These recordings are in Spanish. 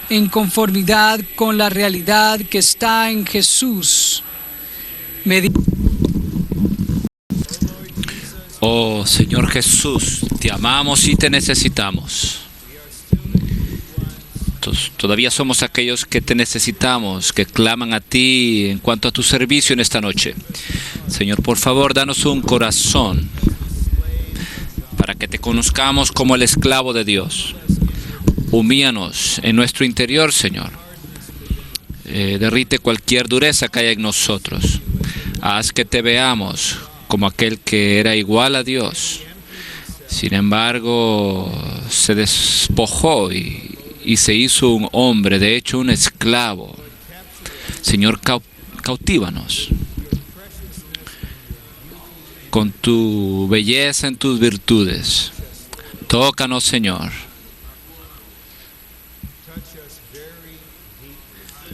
en conformidad con la realidad que está en Jesús. Oh Señor Jesús, te amamos y te necesitamos. Todavía somos aquellos que te necesitamos, que claman a ti en cuanto a tu servicio en esta noche. Señor, por favor, danos un corazón para que te conozcamos como el esclavo de Dios. Humíllanos en nuestro interior, Señor. Derrite cualquier dureza que haya en nosotros. Haz que te veamos como aquel que era igual a Dios. Sin embargo, se despojó y se hizo un hombre, de hecho un esclavo. Señor, cautívanos con tu belleza en tus virtudes. Tócanos, Señor.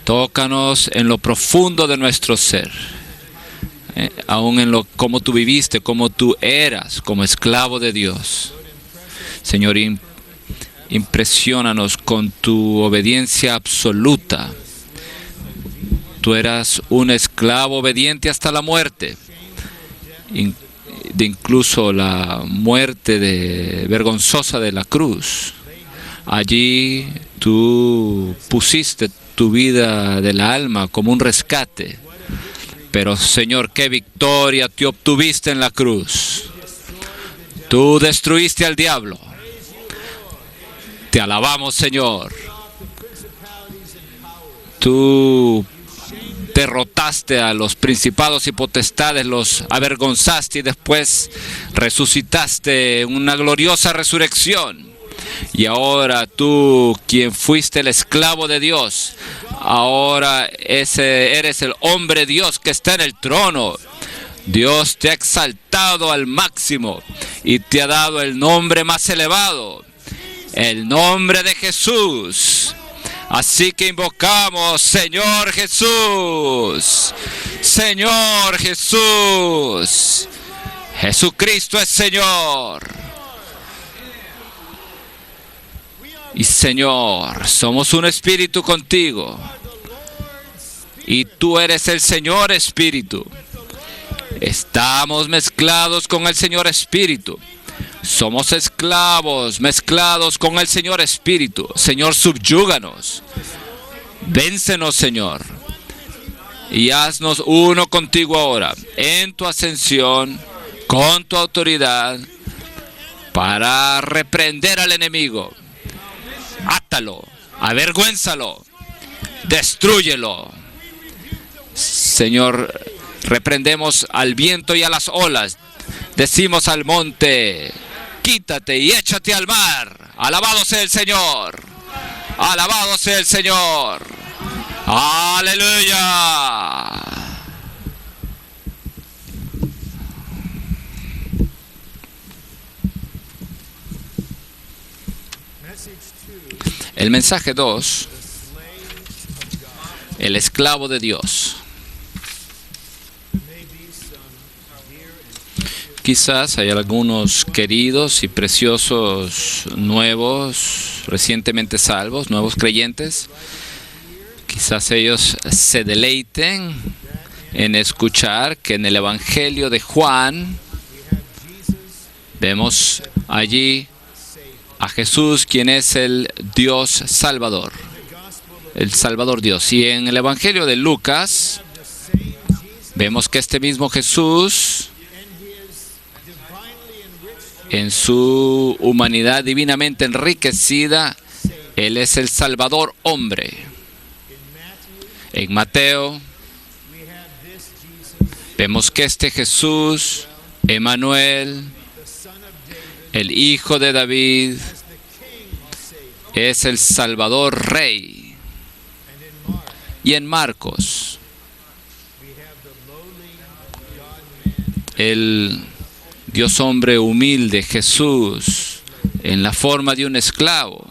Tócanos en lo profundo de nuestro ser. Aún en lo como tú viviste, como tú eras, como esclavo de Dios. Señor, impresiónanos con tu obediencia absoluta. Tú eras un esclavo obediente hasta la muerte. Incluso la muerte vergonzosa de la cruz. Allí tú pusiste tu vida del alma como un rescate. Pero, Señor, qué victoria te obtuviste en la cruz. Tú destruiste al diablo. Te alabamos, Señor. Tú derrotaste a los principados y potestades, los avergonzaste y después resucitaste en una gloriosa resurrección. Y ahora tú, quien fuiste el esclavo de Dios, ahora eres el hombre Dios que está en el trono. Dios te ha exaltado al máximo y te ha dado el nombre más elevado, el nombre de Jesús. Así que invocamos, Señor Jesús, Señor Jesús. Jesucristo es Señor. Y Señor, somos un espíritu contigo. Y tú eres el Señor Espíritu. Estamos mezclados con el Señor Espíritu. Somos esclavos mezclados con el Señor Espíritu. Señor, subyúganos. Véncenos, Señor. Y haznos uno contigo ahora, en tu ascensión, con tu autoridad, para reprender al enemigo. Átalo, avergüénzalo, destrúyelo. Señor, reprendemos al viento y a las olas. Decimos al monte, quítate y échate al mar. Alabado sea el Señor. Alabado sea el Señor. Aleluya. El mensaje 2, el esclavo de Dios. Quizás hay algunos queridos y preciosos nuevos, recientemente salvos, nuevos creyentes. Quizás ellos se deleiten en escuchar que en el Evangelio de Juan vemos allí a Jesús, quien es el Dios Salvador, el Salvador Dios. Y en el Evangelio de Lucas vemos que este mismo Jesús, en su humanidad divinamente enriquecida, Él es el Salvador hombre. En Mateo vemos que este Jesús, Emmanuel, el Hijo de David, es el Salvador Rey. Y en Marcos, el Dios hombre humilde Jesús, en la forma de un esclavo,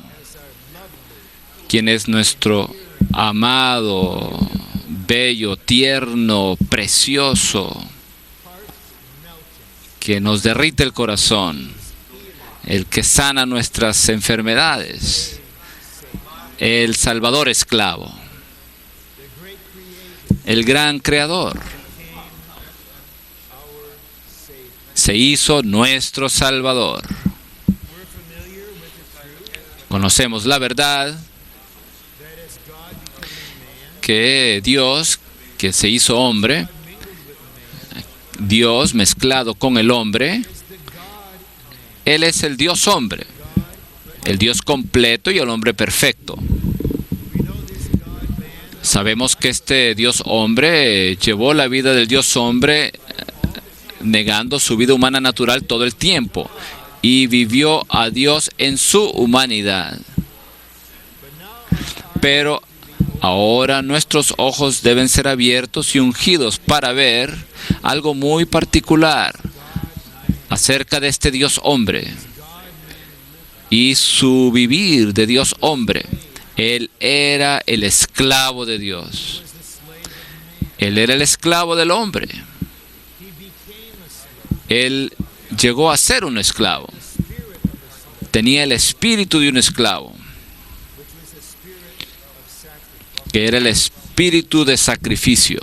quien es nuestro amado, bello, tierno, precioso, que nos derrite el corazón, el que sana nuestras enfermedades, el Salvador esclavo, el gran Creador. Se hizo nuestro Salvador. Conocemos la verdad que Dios, que se hizo hombre, Dios mezclado con el hombre, Él es el Dios hombre, el Dios completo y el hombre perfecto. Sabemos que este Dios hombre llevó la vida del Dios hombre negando su vida humana natural todo el tiempo y vivió a Dios en su humanidad. Pero ahora nuestros ojos deben ser abiertos y ungidos para ver algo muy particular acerca de este Dios hombre y su vivir de Dios hombre. Él era el esclavo de Dios. Él era el esclavo del hombre. Él llegó a ser un esclavo. Tenía el espíritu de un esclavo, que era el espíritu de sacrificio.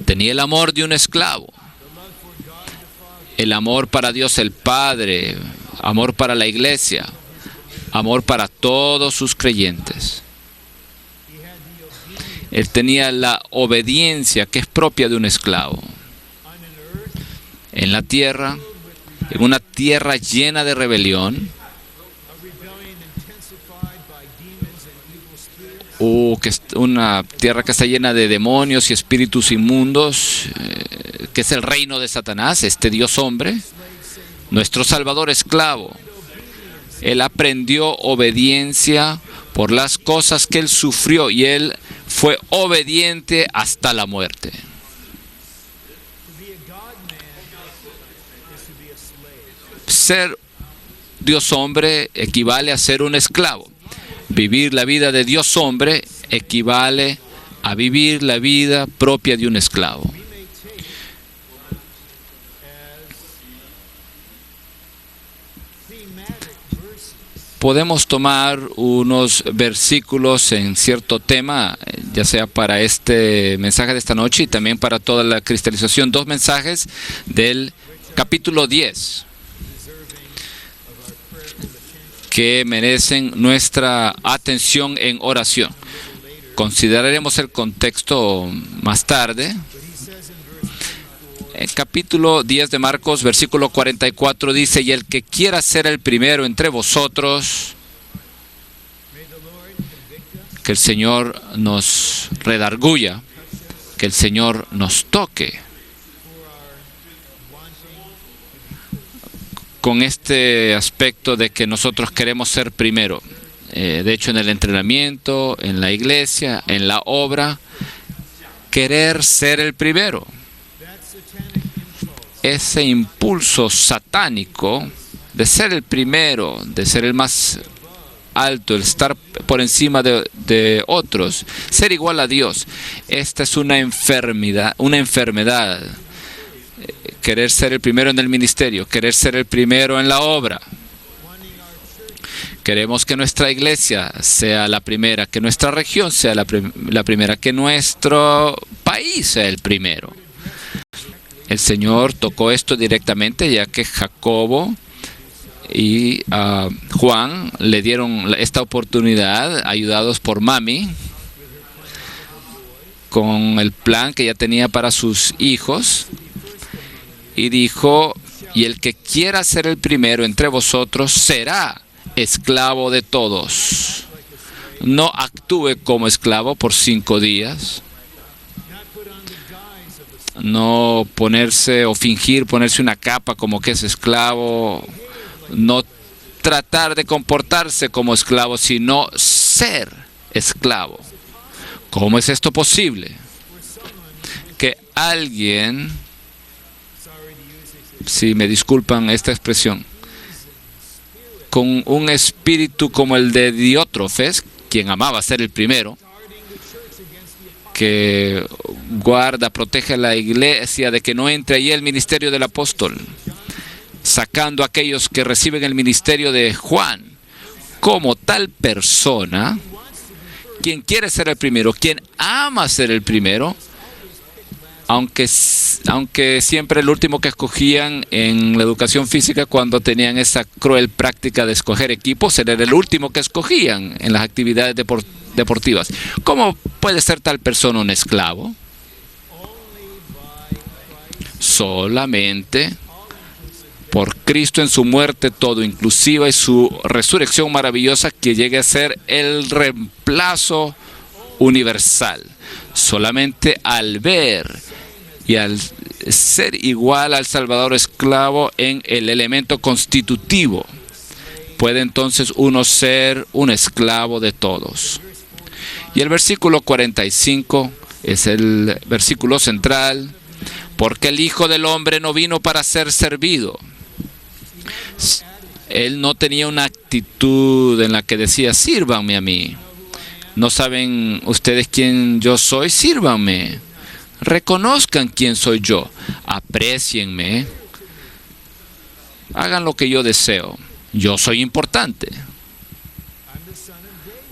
Tenía el amor de un esclavo. El amor para Dios el Padre, amor para la iglesia, amor para todos sus creyentes. Él tenía la obediencia que es propia de un esclavo. En la tierra, en una tierra llena de rebelión, una tierra que está llena de demonios y espíritus inmundos, que es el reino de Satanás, este Dios hombre, nuestro Salvador esclavo. Él aprendió obediencia por las cosas que Él sufrió y Él fue obediente hasta la muerte. Ser Dios hombre equivale a ser un esclavo. Vivir la vida de Dios hombre equivale a vivir la vida propia de un esclavo. Podemos tomar unos versículos en cierto tema, ya sea para este mensaje de esta noche y también para toda la cristalización. Dos mensajes del capítulo 10 que merecen nuestra atención en oración. Consideraremos el contexto más tarde. El capítulo 10 de Marcos, versículo 44 dice: y el que quiera ser el primero entre vosotros, que el Señor nos redarguya, que el Señor nos toque con este aspecto de que nosotros queremos ser primero. De hecho, en el entrenamiento, en la iglesia, en la obra, querer ser el primero. Ese impulso satánico de ser el primero, de ser el más alto, el estar por encima de otros, ser igual a Dios. Esta es una enfermedad. Querer ser el primero en el ministerio, querer ser el primero en la obra. Queremos que nuestra iglesia sea la primera, que nuestra región sea la primera, que nuestro país sea el primero. El Señor tocó esto directamente, ya que Jacobo y Juan le dieron esta oportunidad, ayudados por Mami, con el plan que ya tenía para sus hijos, y dijo: y el que quiera ser el primero entre vosotros será esclavo de todos. No actúe como esclavo por 5 días. No ponerse o fingir ponerse una capa como que es esclavo. No tratar de comportarse como esclavo, sino ser esclavo. ¿Cómo es esto posible? Que alguien, si me disculpan esta expresión, con un espíritu como el de Diótrefes, quien amaba ser el primero, que guarda, protege a la iglesia de que no entre ahí el ministerio del apóstol, sacando a aquellos que reciben el ministerio de Juan. como tal persona, quien quiere ser el primero, quien ama ser el primero, aunque siempre el último que escogían en la educación física, cuando tenían esa cruel práctica de escoger equipos, era el último que escogían en las actividades deportivas. ¿Cómo puede ser tal persona un esclavo? Solamente por Cristo en su muerte todo inclusiva y su resurrección maravillosa, que llegue a ser el reemplazo universal. Solamente al ver y al ser igual al Salvador esclavo en el elemento constitutivo, puede entonces uno ser un esclavo de todos. Y el versículo 45 es el versículo central, porque el Hijo del Hombre no vino para ser servido. Él no tenía una actitud en la que decía, sírvanme a mí. ¿No saben ustedes quién yo soy? Sírvanme. Reconozcan quién soy yo. Aprécienme. Hagan lo que yo deseo. Yo soy importante.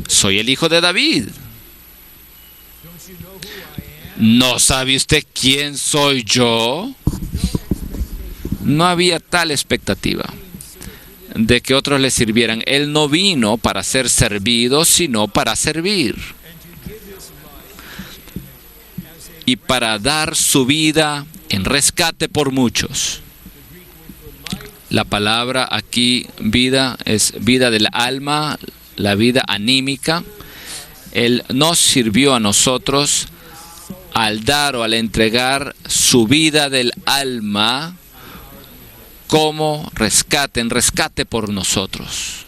Soy el hijo de David. ¿No sabe usted quién soy yo? No había tal expectativa de que otros le sirvieran. Él no vino para ser servido, sino para servir. Y para dar su vida en rescate por muchos. La palabra aquí, vida, es vida del alma, la vida anímica. Él nos sirvió a nosotros al dar o al entregar su vida del alma como rescate, en rescate por nosotros,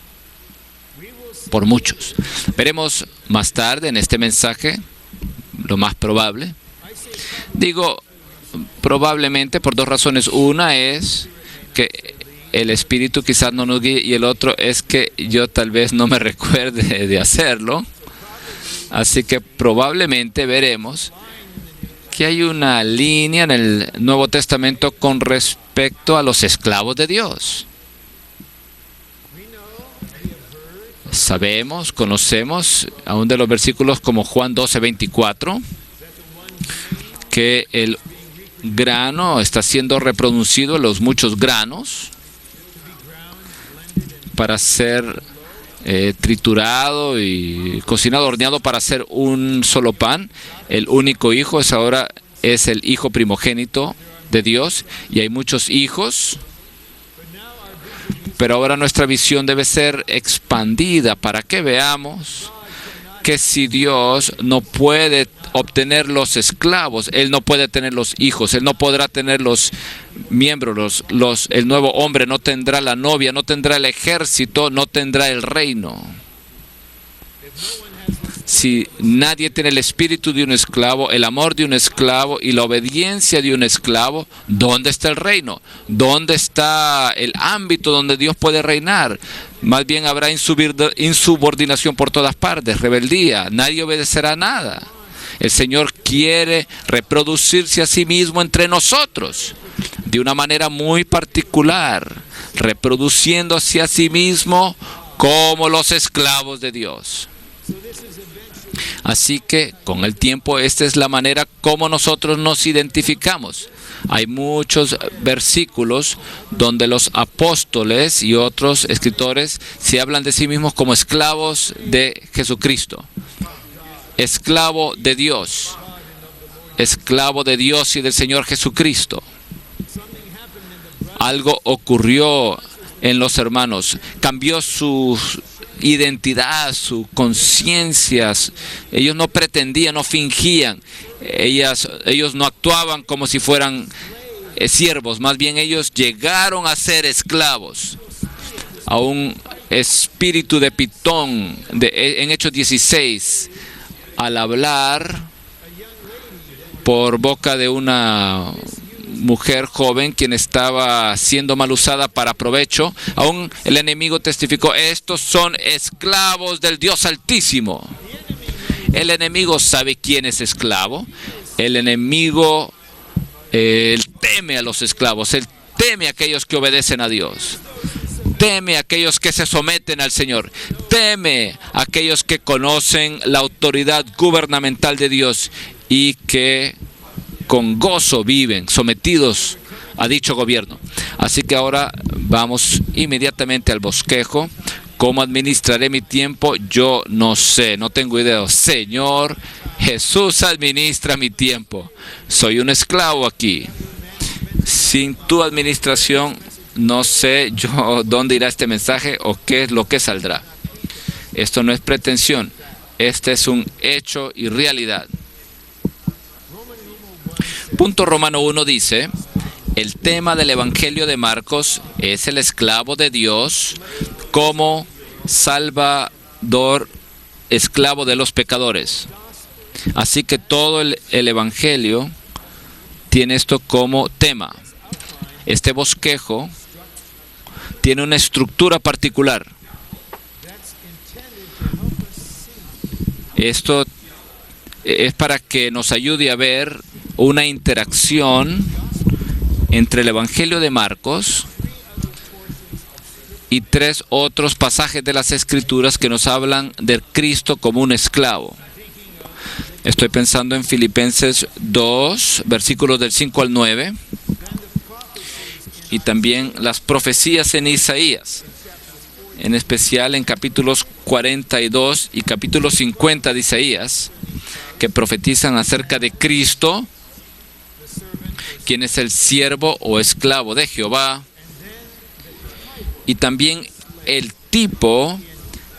por muchos. Veremos más tarde en este mensaje, lo más probable. Digo probablemente por dos razones. Una es que el Espíritu quizás no nos guíe, y el otro es que yo tal vez no me recuerde de hacerlo. Así que probablemente veremos que hay una línea en el Nuevo Testamento con respecto a los esclavos de Dios. Sabemos, conocemos, aún de los versículos como Juan 12:24, que el grano está siendo reproducido en los muchos granos para ser triturado y cocinado, horneado para hacer un solo pan. El único hijo es el hijo primogénito de Dios, y hay muchos hijos, pero ahora nuestra visión debe ser expandida para que veamos que si Dios no puede obtener los esclavos, Él no puede tener los hijos, Él no podrá tener los miembros, el nuevo hombre, no tendrá la novia, no tendrá el ejército, no tendrá el reino. Si nadie tiene el espíritu de un esclavo, el amor de un esclavo y la obediencia de un esclavo, ¿dónde está el reino? ¿Dónde está el ámbito donde Dios puede reinar? Más bien habrá insubordinación por todas partes, rebeldía, nadie obedecerá nada. El Señor quiere reproducirse a sí mismo entre nosotros de una manera muy particular, reproduciéndose a sí mismo como los esclavos de Dios. Así que con el tiempo esta es la manera como nosotros nos identificamos. Hay muchos versículos donde los apóstoles y otros escritores se hablan de sí mismos como esclavos de Jesucristo. Esclavo de Dios y del Señor Jesucristo. Algo ocurrió en los hermanos, cambió su identidad, su conciencia. Ellos no pretendían, no fingían, ellos no actuaban como si fueran siervos, más bien ellos llegaron a ser esclavos. A un espíritu de Pitón en Hechos 16, al hablar por boca de una mujer joven quien estaba siendo mal usada para provecho, aún el enemigo testificó: estos son esclavos del Dios Altísimo. El enemigo sabe quién es esclavo. El enemigo él teme a los esclavos, él teme a aquellos que obedecen a Dios. Teme a aquellos que se someten al Señor. Teme a aquellos que conocen la autoridad gubernamental de Dios y que con gozo viven sometidos a dicho gobierno. Así que ahora vamos inmediatamente al bosquejo. ¿Cómo administraré mi tiempo? Yo no sé, no tengo idea. Señor, Jesús administra mi tiempo. Soy un esclavo aquí. Sin tu administración, no sé yo dónde irá este mensaje o qué es lo que saldrá. Esto no es pretensión. Este es un hecho y realidad. Punto Romano 1 dice: el tema del Evangelio de Marcos es el esclavo de Dios como Salvador, esclavo de los pecadores. Así que todo el Evangelio tiene esto como tema. Este bosquejo tiene una estructura particular. Esto es para que nos ayude a ver una interacción entre el Evangelio de Marcos y 3 otros pasajes de las Escrituras que nos hablan de Cristo como un esclavo. Estoy pensando en Filipenses 2, versículos del 5 al 9, y también las profecías en Isaías, en especial en capítulos 42 y capítulo 50 de Isaías, que profetizan acerca de Cristo, quien es el siervo o esclavo de Jehová, y también el tipo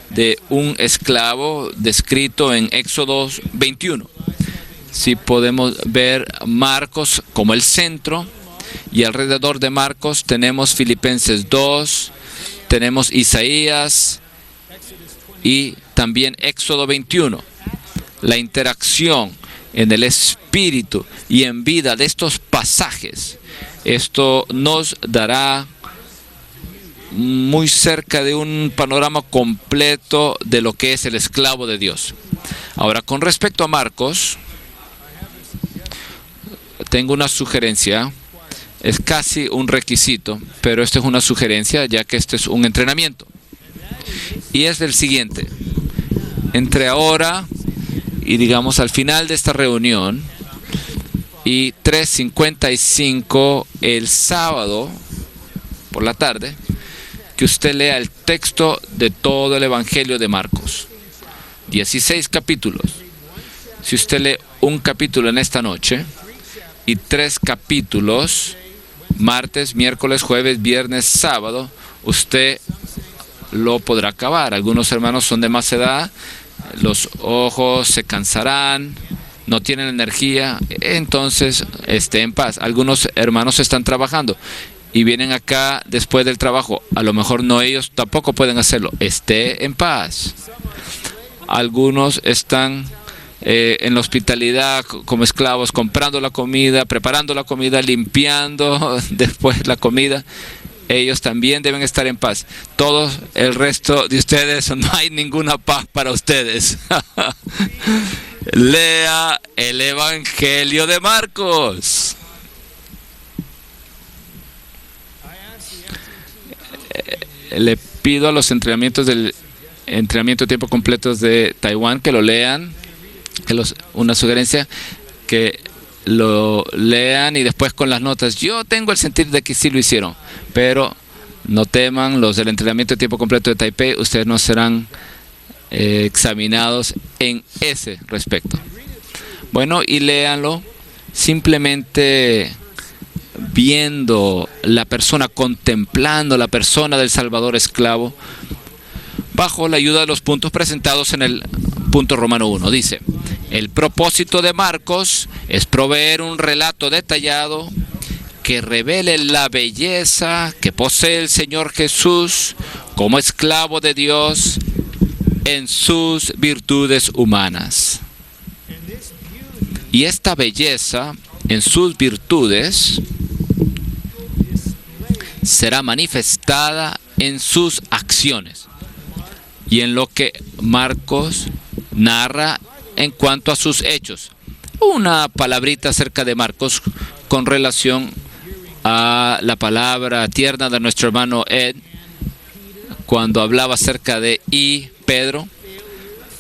de un esclavo descrito en Éxodo 21. Si podemos ver Marcos como el centro, y alrededor de Marcos tenemos Filipenses 2, tenemos Isaías y también Éxodo 21. La interacción en el espíritu y en vida de estos pasajes, esto nos dará muy cerca de un panorama completo de lo que es el esclavo de Dios. Ahora, con respecto a Marcos, tengo una sugerencia. Es casi un requisito, pero esto es una sugerencia, ya que este es un entrenamiento. Y es el siguiente: entre ahora y digamos al final de esta reunión y 3:55 el sábado por la tarde, que usted lea el texto de todo el Evangelio de Marcos. 16 capítulos. Si usted lee un capítulo en esta noche y 3 capítulos, martes, miércoles, jueves, viernes, sábado, usted lo podrá acabar. Algunos hermanos son de más edad, los ojos se cansarán, no tienen energía, entonces esté en paz. Algunos hermanos están trabajando y vienen acá después del trabajo. A lo mejor no, ellos tampoco pueden hacerlo. Esté en paz. Algunos están en la hospitalidad como esclavos, comprando la comida, preparando la comida, limpiando después la comida. Ellos también deben estar en paz. Todo el resto de ustedes, no hay ninguna paz para ustedes. Lea el Evangelio de Marcos. Le pido a los entrenamientos del entrenamiento de tiempo completo de Taiwán que lo lean. Una sugerencia, que lo lean y después con las notas. Yo tengo el sentir de que sí lo hicieron, pero no teman, los del entrenamiento de tiempo completo de Taipei, ustedes no serán examinados en ese respecto. Bueno, y léanlo simplemente viendo la persona, contemplando la persona del Salvador esclavo, bajo la ayuda de los puntos presentados en el punto Romano 1. Dice: el propósito de Marcos es proveer un relato detallado que revele la belleza que posee el Señor Jesús como esclavo de Dios en sus virtudes humanas. Y esta belleza en sus virtudes será manifestada en sus acciones y en lo que Marcos narra en cuanto a sus hechos. Una palabrita acerca de Marcos con relación a la palabra tierna de nuestro hermano Ed. cuando hablaba acerca de Pedro,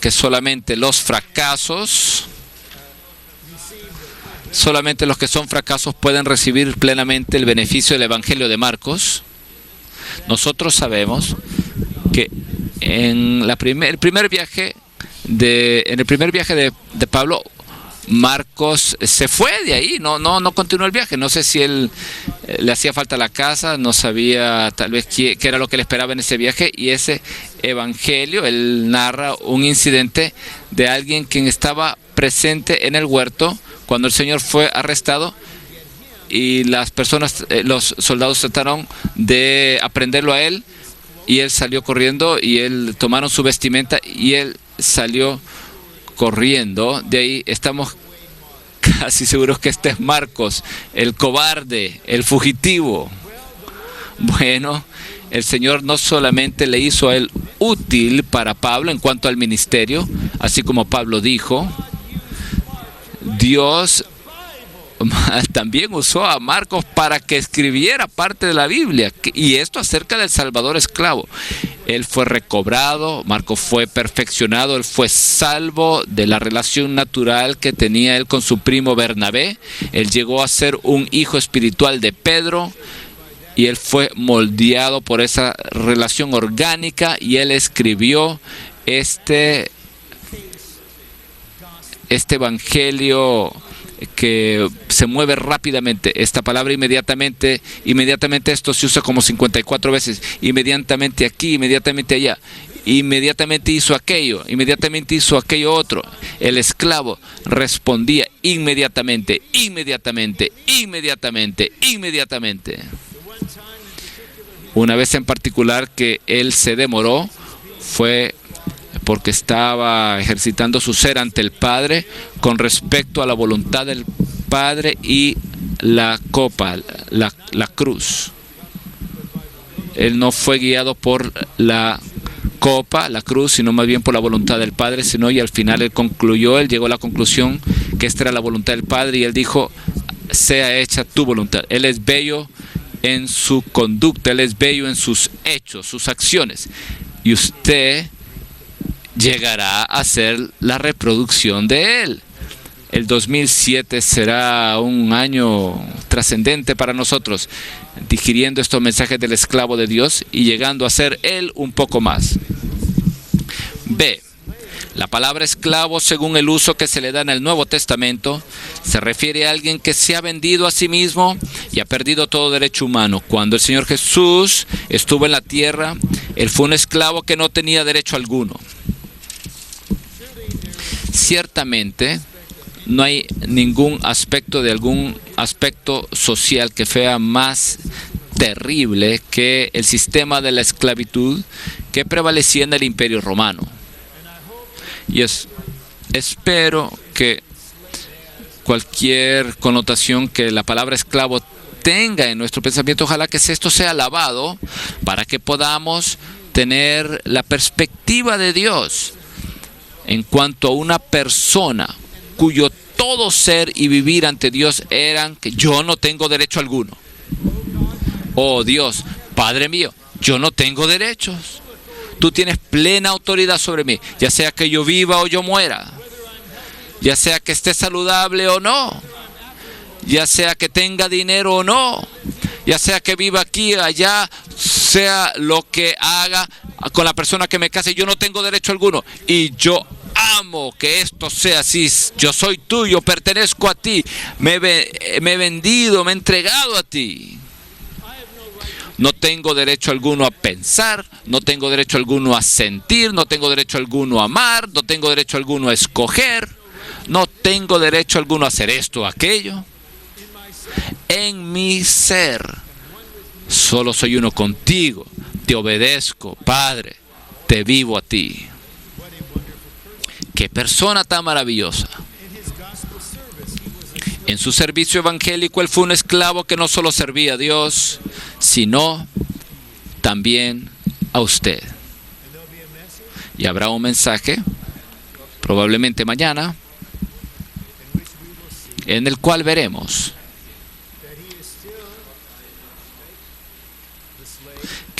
que solamente los fracasos, solamente los que son fracasos pueden recibir plenamente el beneficio del Evangelio de Marcos. Nosotros sabemos que en el primer viaje de Pablo, Marcos se fue de ahí, no continuó el viaje. No sé si él le hacía falta la casa, no sabía tal vez qué era lo que le esperaba en ese viaje, y ese evangelio, él narra un incidente de alguien quien estaba presente en el huerto cuando el Señor fue arrestado, y las personas, los soldados trataron de aprenderlo a él, y él salió corriendo, y él tomaron su vestimenta y él salió corriendo. De ahí estamos casi seguros que este es Marcos, el cobarde, el fugitivo. Bueno, el Señor no solamente le hizo a él útil para Pablo en cuanto al ministerio, así como Pablo dijo, Dios también usó a Marcos para que escribiera parte de la Biblia, y esto acerca del Salvador esclavo. Él fue recobrado, Marcos fue perfeccionado, él fue salvo de la relación natural que tenía él con su primo Bernabé. Él llegó a ser un hijo espiritual de Pedro, y él fue moldeado por esa relación orgánica, y él escribió este evangelio que se mueve rápidamente. Esta palabra inmediatamente esto se usa como 54 veces. Inmediatamente aquí, inmediatamente allá. Inmediatamente hizo aquello otro. El esclavo respondía inmediatamente. Una vez en particular que él se demoró, fue porque estaba ejercitando su ser ante el Padre con respecto a la voluntad del Padre y la copa, la cruz. Él no fue guiado por la copa, la cruz, sino más bien por la voluntad del Padre, y al final él llegó a la conclusión que esta era la voluntad del Padre, y él dijo, sea hecha tu voluntad. Él es bello en su conducta, él es bello en sus hechos, sus acciones, y usted llegará a ser la reproducción de él. El 2007 será un año trascendente para nosotros, digiriendo estos mensajes del esclavo de Dios y llegando a ser él un poco más. B. La palabra esclavo, según el uso que se le da en el Nuevo Testamento, se refiere a alguien que se ha vendido a sí mismo y ha perdido todo derecho humano. Cuando el Señor Jesús estuvo en la tierra, él fue un esclavo que no tenía derecho alguno. Ciertamente, no hay ningún aspecto social que sea más terrible que el sistema de la esclavitud que prevalecía en el Imperio Romano. Y espero que cualquier connotación que la palabra esclavo tenga en nuestro pensamiento, ojalá que esto sea lavado para que podamos tener la perspectiva de Dios en cuanto a una persona cuyo todo ser y vivir ante Dios eran que yo no tengo derecho alguno. Oh Dios, Padre mío, yo no tengo derechos. Tú tienes plena autoridad sobre mí, ya sea que yo viva o yo muera, ya sea que esté saludable o no, ya sea que tenga dinero o no, ya sea que viva aquí o allá, sea lo que haga con la persona que me case, yo no tengo derecho alguno. Y yo amo que esto sea así. Yo soy tuyo, pertenezco a ti, me he vendido, me he entregado a ti. No tengo derecho alguno a pensar, no tengo derecho alguno a sentir, no tengo derecho alguno a amar, no tengo derecho alguno a escoger, no tengo derecho alguno a hacer esto o aquello. En mi ser, solo soy uno contigo, te obedezco, Padre, te vivo a ti. ¡Qué persona tan maravillosa! En su servicio evangélico, él fue un esclavo que no solo servía a Dios, sino también a usted. Y habrá un mensaje, probablemente mañana, en el cual veremos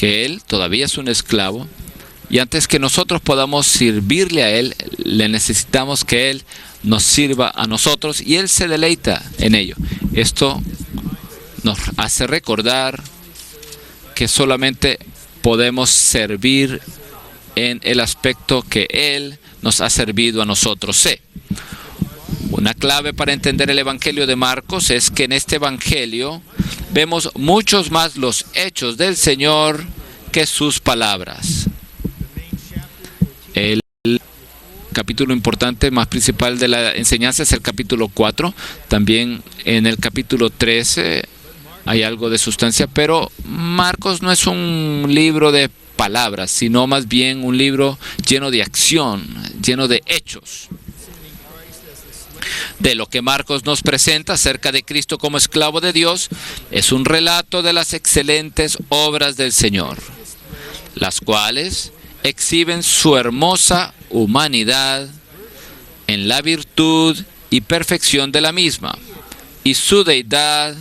que Él todavía es un esclavo, y antes que nosotros podamos servirle a Él, le necesitamos que Él nos sirva a nosotros, y Él se deleita en ello. Esto nos hace recordar que solamente podemos servir en el aspecto que Él nos ha servido a nosotros. C. Una clave para entender el Evangelio de Marcos es que en este Evangelio vemos muchos más los hechos del Señor que sus palabras. El capítulo importante, más principal de la enseñanza es el capítulo 4. También en el capítulo 13 hay algo de sustancia, pero Marcos no es un libro de palabras, sino más bien un libro lleno de acción, lleno de hechos. De lo que Marcos nos presenta acerca de Cristo como esclavo de Dios es un relato de las excelentes obras del Señor, las cuales exhiben su hermosa humanidad en la virtud y perfección de la misma, y su deidad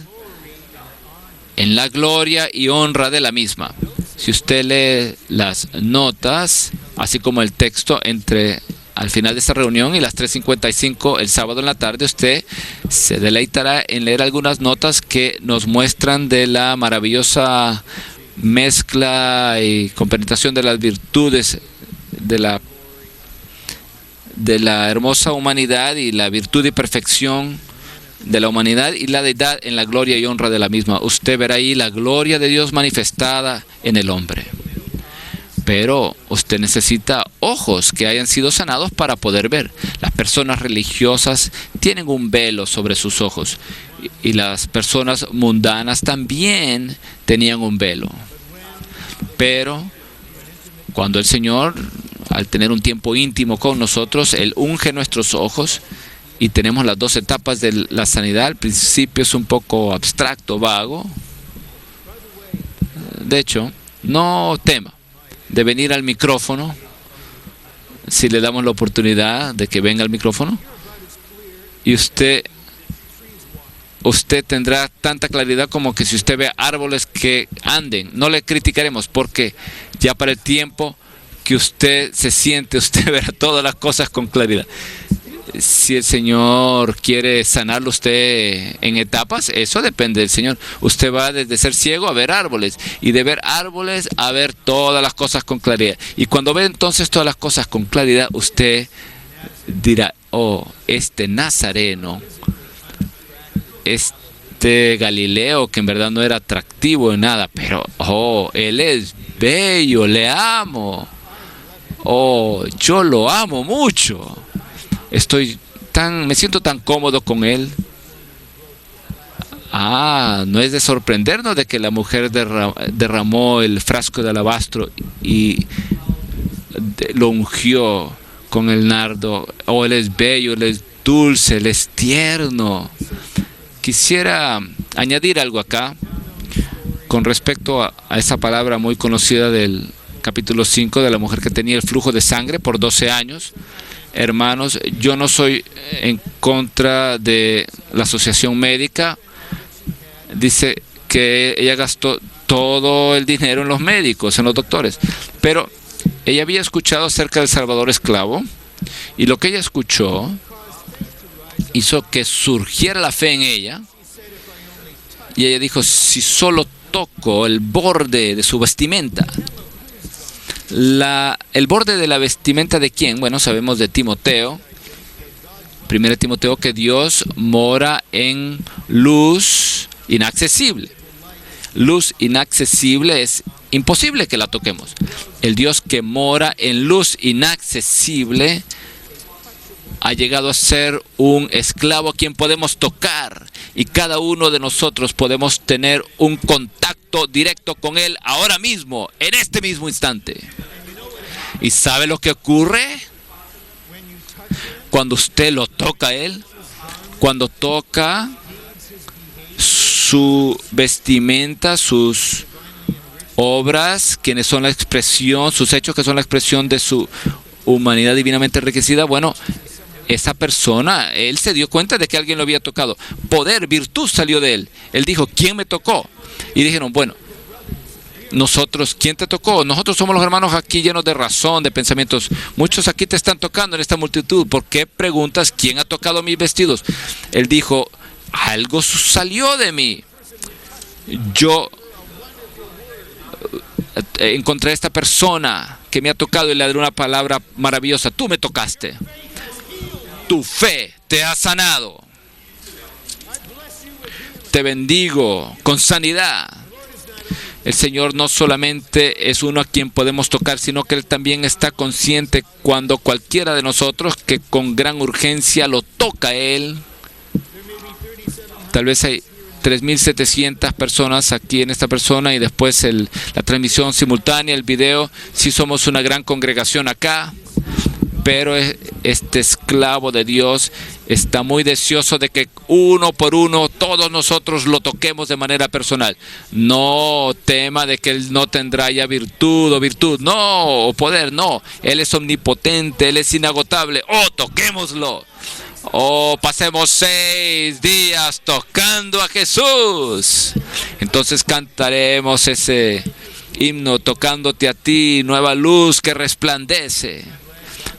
en la gloria y honra de la misma. Si usted lee las notas, así como el texto al final de esta reunión y las 3:55 el sábado en la tarde, usted se deleitará en leer algunas notas que nos muestran de la maravillosa mezcla y compenetración de las virtudes de la hermosa humanidad y la virtud y perfección de la humanidad y la deidad en la gloria y honra de la misma. Usted verá ahí la gloria de Dios manifestada en el hombre. Pero usted necesita ojos que hayan sido sanados para poder ver. Las personas religiosas tienen un velo sobre sus ojos, y las personas mundanas también tenían un velo. Pero cuando el Señor, al tener un tiempo íntimo con nosotros, Él unge nuestros ojos y tenemos las dos etapas de la sanidad. Al principio es un poco abstracto, vago. De hecho, no tema de venir al micrófono si le damos la oportunidad de que venga al micrófono, y usted tendrá tanta claridad como que si usted ve árboles que anden. No le criticaremos, porque ya para el tiempo que usted se siente, usted verá todas las cosas con claridad. Si el Señor quiere sanarlo usted en etapas, eso depende del Señor. Usted va desde ser ciego a ver árboles, y de ver árboles a ver todas las cosas con claridad. Y cuando ve entonces todas las cosas con claridad, usted dirá: oh, este Nazareno, este Galileo, que en verdad no era atractivo en nada, pero oh, él es bello, le amo. Oh, yo lo amo mucho. Me siento tan cómodo con él. No es de sorprendernos de que la mujer derramó el frasco de alabastro y lo ungió con el nardo. Oh, él es bello, él es dulce, él es tierno. Quisiera añadir algo acá con respecto a esa palabra muy conocida del capítulo 5 de la mujer que tenía el flujo de sangre por 12 años. Hermanos, yo no soy en contra de la asociación médica. Dice que ella gastó todo el dinero en los médicos, en los doctores, pero ella había escuchado acerca del Salvador esclavo, y lo que ella escuchó hizo que surgiera la fe en ella, y ella dijo: si solo toco el borde de su vestimenta. El borde de la vestimenta ¿de quién? Bueno, sabemos de Timoteo, 1 Timoteo, que Dios mora en luz inaccesible. Luz inaccesible es imposible que la toquemos. El Dios que mora en luz inaccesible ha llegado a ser un esclavo a quien podemos tocar, y cada uno de nosotros podemos tener un contacto directo con Él ahora mismo, en este mismo instante. ¿Y sabe lo que ocurre cuando usted lo toca a Él? Cuando toca su vestimenta, sus obras, quienes son la expresión, sus hechos que son la expresión de su humanidad divinamente enriquecida, bueno, esa persona, él se dio cuenta de que alguien lo había tocado. Poder, virtud salió de él. Él dijo: ¿quién me tocó? Y dijeron: bueno, Nosotros, ¿quién te tocó? Nosotros somos los hermanos aquí llenos de razón, de pensamientos. Muchos aquí te están tocando en esta multitud. ¿Por qué preguntas quién ha tocado mis vestidos? Él dijo, algo salió de mí. Yo encontré a esta persona que me ha tocado y le daré una palabra maravillosa. Tú me tocaste. Tu fe te ha sanado. Te bendigo con sanidad. El Señor no solamente es uno a quien podemos tocar, sino que Él también está consciente cuando cualquiera de nosotros que con gran urgencia lo toca a Él. Tal vez hay 3.700 personas aquí en esta persona y después la transmisión simultánea, el video. Sí somos una gran congregación acá, pero este esclavo de Dios está muy deseoso de que uno por uno todos nosotros lo toquemos de manera personal. No tema de que Él no tendrá ya virtud, no, o poder, no. Él es omnipotente, Él es inagotable. ¡Oh, toquémoslo! ¡Oh, pasemos 6 días tocando a Jesús! Entonces cantaremos ese himno, tocándote a ti, nueva luz que resplandece.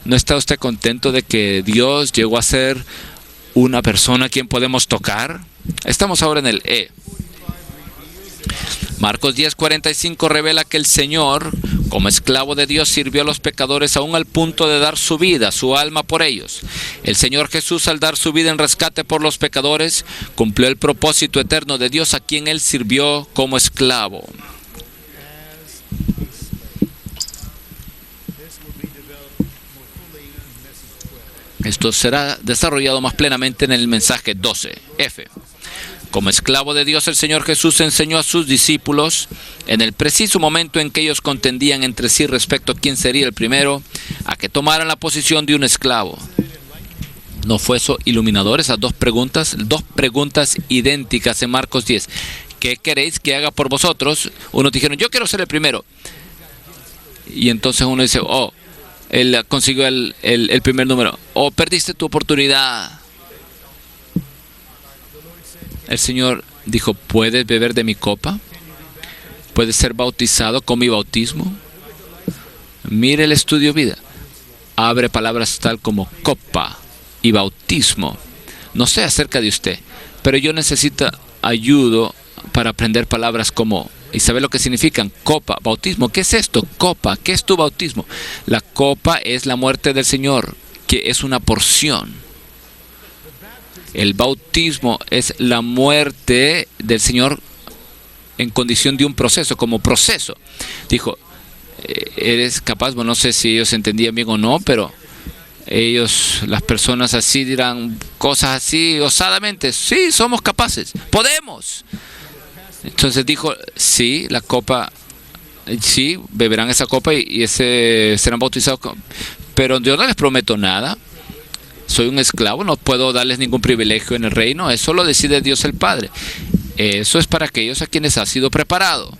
¿No está usted contento de que Dios llegó a ser una persona a quien podemos tocar? Estamos ahora en el E. Marcos 10:45 revela que el Señor, como esclavo de Dios, sirvió a los pecadores aún al punto de dar su vida, su alma por ellos. El Señor Jesús, al dar su vida en rescate por los pecadores, cumplió el propósito eterno de Dios a quien Él sirvió como esclavo. Esto será desarrollado más plenamente en el mensaje 12, F. Como esclavo de Dios, el Señor Jesús enseñó a sus discípulos, en el preciso momento en que ellos contendían entre sí respecto a quién sería el primero, a que tomaran la posición de un esclavo. ¿No fue eso iluminador? Esas dos preguntas idénticas en Marcos 10. ¿Qué queréis que haga por vosotros? Unos dijeron, yo quiero ser el primero. Y entonces uno dice, oh, él consiguió el primer número. Oh, perdiste tu oportunidad. El Señor dijo, ¿puedes beber de mi copa? ¿Puedes ser bautizado con mi bautismo? Mire el estudio vida. Abre palabras tal como copa y bautismo. No sé acerca de usted, pero yo necesito ayuda para aprender palabras como, ¿y sabe lo que significan? Copa, bautismo. ¿Qué es esto? Copa. ¿Qué es tu bautismo? La copa es la muerte del Señor, que es una porción. El bautismo es la muerte del Señor en condición de un proceso, como proceso. Dijo, eres capaz, bueno, no sé si ellos entendían bien o no, pero ellos, las personas así dirán cosas así osadamente. Sí, somos capaces, podemos. Entonces dijo, sí, la copa, sí, beberán esa copa y serán bautizados. Pero yo no les prometo nada. Soy un esclavo, no puedo darles ningún privilegio en el reino. Eso lo decide Dios el Padre. Eso es para aquellos a quienes ha sido preparado.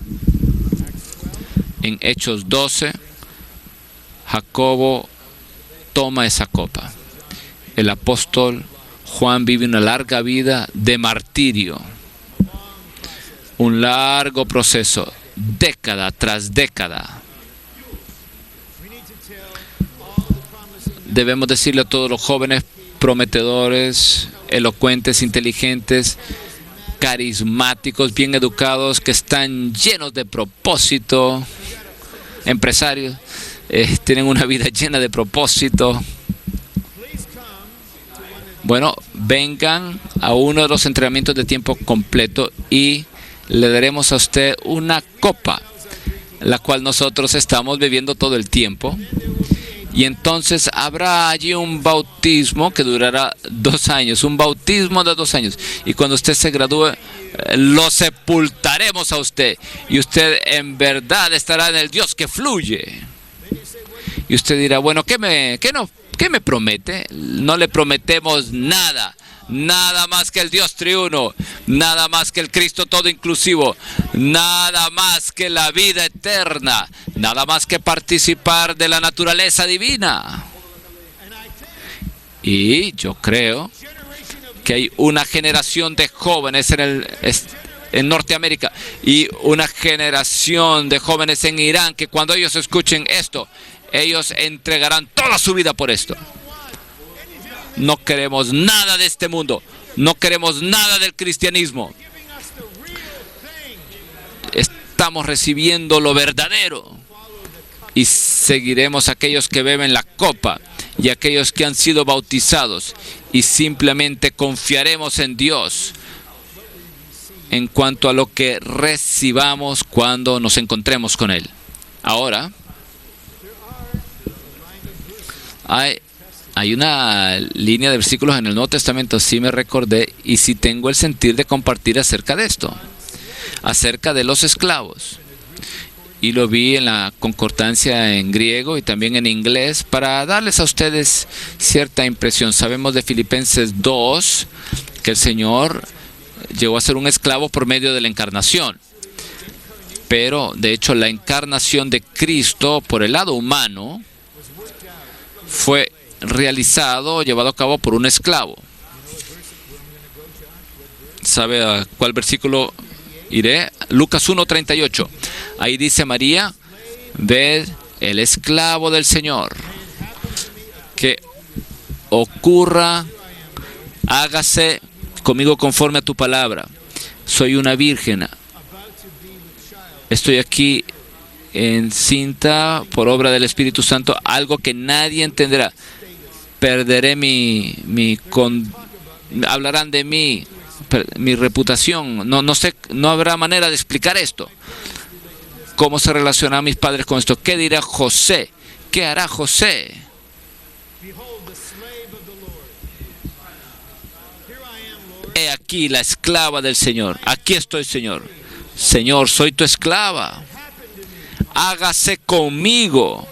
En Hechos 12, Jacobo toma esa copa. El apóstol Juan vive una larga vida de martirio. Un largo proceso, década tras década. Debemos decirle a todos los jóvenes prometedores, elocuentes, inteligentes, carismáticos, bien educados, que están llenos de propósito, empresarios, tienen una vida llena de propósito. Bueno, vengan a uno de los entrenamientos de tiempo completo y le daremos a usted una copa, la cual nosotros estamos bebiendo todo el tiempo. Y entonces habrá allí un bautismo que durará 2 años, un bautismo de 2 años. Y cuando usted se gradúe, lo sepultaremos a usted. Y usted en verdad estará en el Dios que fluye. Y usted dirá, bueno, ¿qué me promete? No le prometemos nada. Nada más que el Dios triuno, nada más que el Cristo todo inclusivo, nada más que la vida eterna, nada más que participar de la naturaleza divina. Y yo creo que hay una generación de jóvenes en Norteamérica y una generación de jóvenes en Irán que cuando ellos escuchen esto, ellos entregarán toda su vida por esto. No queremos nada de este mundo. No queremos nada del cristianismo. Estamos recibiendo lo verdadero. Y seguiremos a aquellos que beben la copa y aquellos que han sido bautizados. Y simplemente confiaremos en Dios en cuanto a lo que recibamos cuando nos encontremos con Él. Ahora, hay una línea de versículos en el Nuevo Testamento, sí me recordé, y sí tengo el sentir de compartir acerca de esto, acerca de los esclavos. Y lo vi en la concordancia en griego y también en inglés para darles a ustedes cierta impresión. Sabemos de Filipenses 2 que el Señor llegó a ser un esclavo por medio de la encarnación. Pero, de hecho, la encarnación de Cristo por el lado humano fue llevado a cabo por un esclavo. ¿Sabe a cuál versículo iré? Lucas 1:38. Ahí dice María: ved el esclavo del Señor, que ocurra, hágase conmigo conforme a tu palabra. Soy una virgen. Estoy aquí encinta por obra del Espíritu Santo, algo que nadie entenderá. Perderé hablarán de mí, mi reputación. No sé, no habrá manera de explicar esto. ¿Cómo se relacionan mis padres con esto? ¿Qué dirá José? ¿Qué hará José? He aquí la esclava del Señor. Aquí estoy, Señor. Señor, soy tu esclava. Hágase conmigo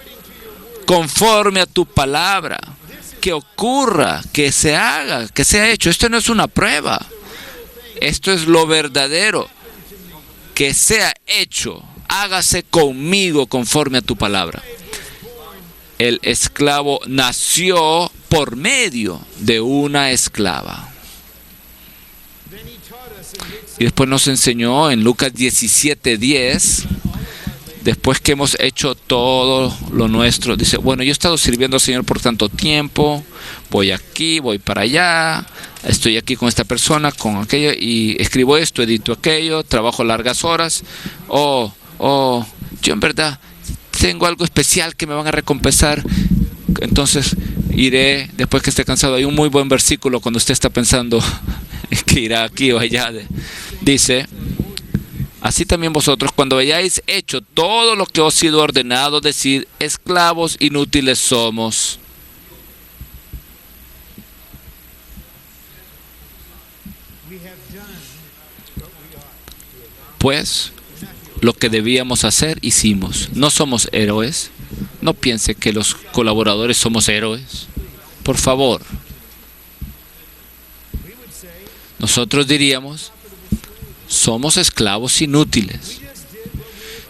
conforme a tu palabra. Que ocurra, que se haga, que sea hecho. Esto no es una prueba. Esto es lo verdadero. Que sea hecho. Hágase conmigo conforme a tu palabra. El esclavo nació por medio de una esclava. Y después nos enseñó en Lucas 17:10, después que hemos hecho todo lo nuestro, dice, bueno, yo he estado sirviendo al Señor por tanto tiempo, voy aquí, voy para allá, estoy aquí con esta persona, con aquello, y escribo esto, edito aquello, trabajo largas horas, yo en verdad tengo algo especial que me van a recompensar, entonces iré después que esté cansado. Hay un muy buen versículo cuando usted está pensando que irá aquí o allá, dice: así también vosotros, cuando hayáis hecho todo lo que os ha sido ordenado, decid, esclavos inútiles somos. Pues lo que debíamos hacer, hicimos. No somos héroes. No piense que los colaboradores somos héroes. Por favor. Nosotros diríamos, somos esclavos inútiles.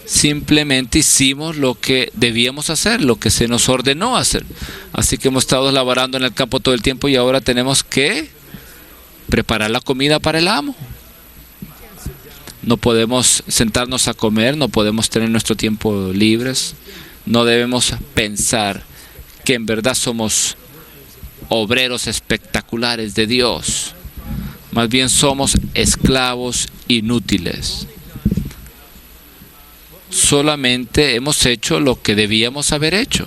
Simplemente hicimos lo que debíamos hacer, lo que se nos ordenó hacer. Así que hemos estado laborando en el campo todo el tiempo y ahora tenemos que preparar la comida para el amo. No podemos sentarnos a comer, no podemos tener nuestro tiempo libres. No debemos pensar que en verdad somos obreros espectaculares de Dios. Más bien somos esclavos inútiles. Solamente hemos hecho lo que debíamos haber hecho.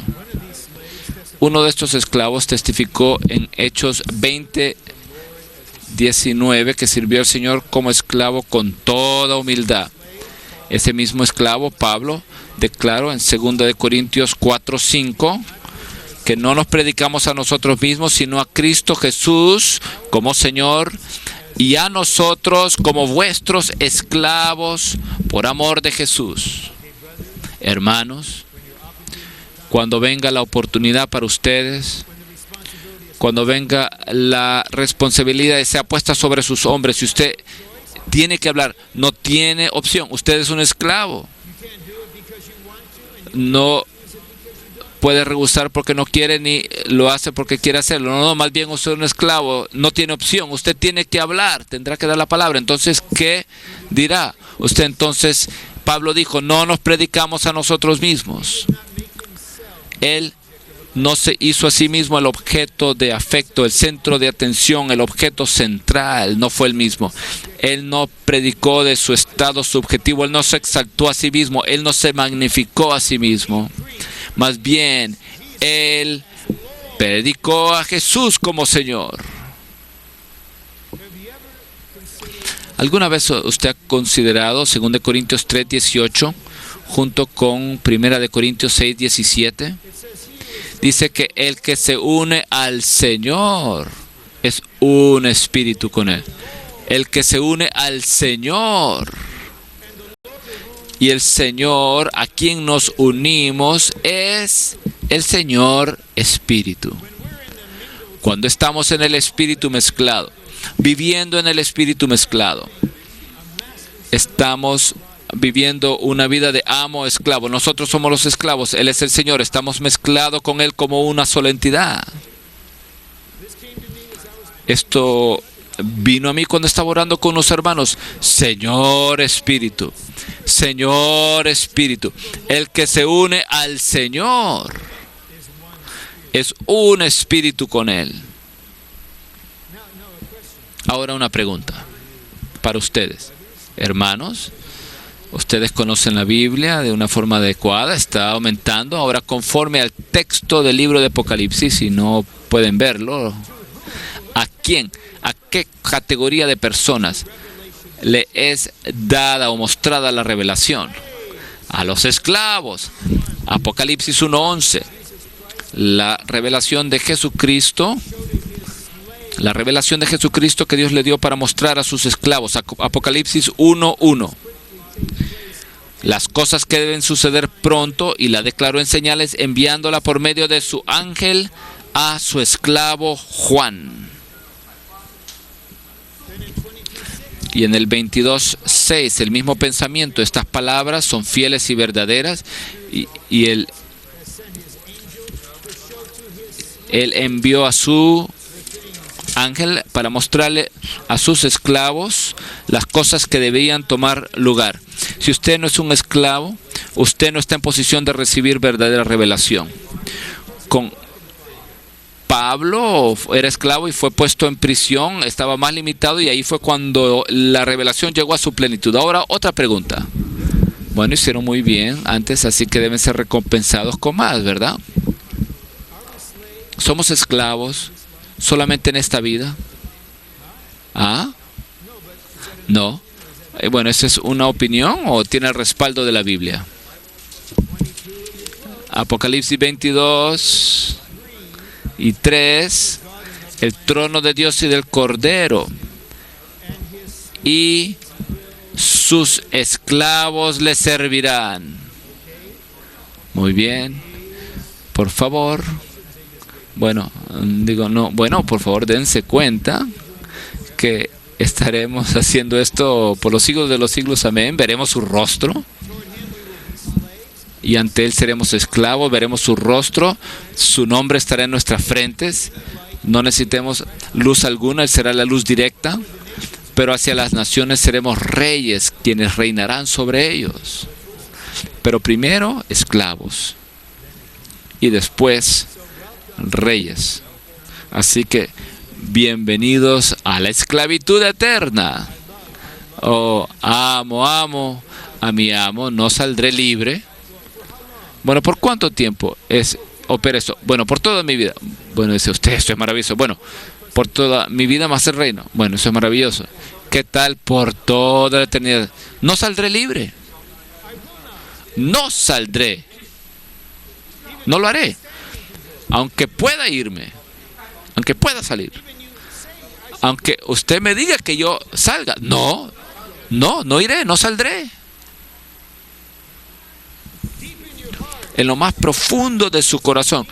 Uno de estos esclavos testificó en Hechos 20:19 que sirvió al Señor como esclavo con toda humildad. Ese mismo esclavo, Pablo, declaró en 2 Corintios 4:5 que no nos predicamos a nosotros mismos, sino a Cristo Jesús como Señor, y a nosotros como vuestros esclavos por amor de Jesús. Hermanos, cuando venga la oportunidad para ustedes, cuando venga la responsabilidad que sea puesta sobre sus hombros, si usted tiene que hablar, no tiene opción. Usted es un esclavo. No puede rehusar porque no quiere ni lo hace porque quiere hacerlo. No, más bien usted es un esclavo, no tiene opción. Usted tiene que hablar, tendrá que dar la palabra. Entonces, ¿qué dirá? Usted entonces, Pablo dijo, no nos predicamos a nosotros mismos. Él no se hizo a sí mismo el objeto de afecto, el centro de atención, el objeto central, no fue el mismo. Él no predicó de su estado subjetivo, él no se exaltó a sí mismo, él no se magnificó a sí mismo. Más bien, él predicó a Jesús como Señor. ¿Alguna vez usted ha considerado 2 Corintios 3:18 junto con 1 Corintios 6:17? Dice que el que se une al Señor es un espíritu con Él. El que se une al Señor. Y el Señor a quien nos unimos es el Señor Espíritu. Cuando estamos en el Espíritu mezclado, viviendo en el Espíritu mezclado, estamos viviendo una vida de amo-esclavo. Nosotros somos los esclavos, Él es el Señor. Estamos mezclados con Él como una sola entidad. Esto vino a mí cuando estaba orando con los hermanos. Señor Espíritu, Señor Espíritu. El que se une al Señor es un espíritu con Él. Ahora una pregunta para ustedes, hermanos. Ustedes conocen la Biblia de una forma adecuada, está aumentando ahora conforme al texto del libro de Apocalipsis, si no pueden verlo. ¿A quién? ¿A qué categoría de personas le es dada o mostrada la revelación? A los esclavos. Apocalipsis 1:11. La revelación de Jesucristo. La revelación de Jesucristo que Dios le dio para mostrar a sus esclavos. Apocalipsis 1:1. Las cosas que deben suceder pronto, y la declaró en señales, enviándola por medio de su ángel a su esclavo Juan. Y en el 22:6, el mismo pensamiento. Estas palabras son fieles y verdaderas. Y él envió a su ángel para mostrarle a sus esclavos las cosas que debían tomar lugar. Si usted no es un esclavo, usted no está en posición de recibir verdadera revelación. Con Pablo era esclavo y fue puesto en prisión, estaba más limitado, y ahí fue cuando la revelación llegó a su plenitud. Ahora, otra pregunta. Bueno, hicieron muy bien antes, así que deben ser recompensados con más, ¿verdad? ¿Somos esclavos solamente en esta vida? ¿Ah? No. Bueno, ¿esa es una opinión o tiene el respaldo de la Biblia? Apocalipsis 22:3. El trono de Dios y del Cordero, y sus esclavos le servirán. Muy bien. Por favor. Bueno, por favor, dense cuenta que estaremos haciendo esto por los siglos de los siglos. Amén. Veremos su rostro y ante Él seremos esclavos. Veremos su rostro. Su nombre estará en nuestras frentes. No necesitemos luz alguna. Él será la luz directa. Pero hacia las naciones seremos reyes, quienes reinarán sobre ellos. Pero primero esclavos y después reyes. Así que bienvenidos a la esclavitud eterna. Oh, amo a mi amo, no saldré libre. Bueno, ¿por cuánto tiempo opera eso? Bueno, por toda mi vida. Bueno, dice usted, esto es maravilloso. Bueno, por toda mi vida más el reino. Bueno, eso es maravilloso. ¿Qué tal por toda la eternidad? No saldré libre. No saldré. No lo haré. Aunque pueda irme. Aunque pueda salir. Aunque usted me diga que yo salga. No iré, no saldré. En lo más profundo de su corazón.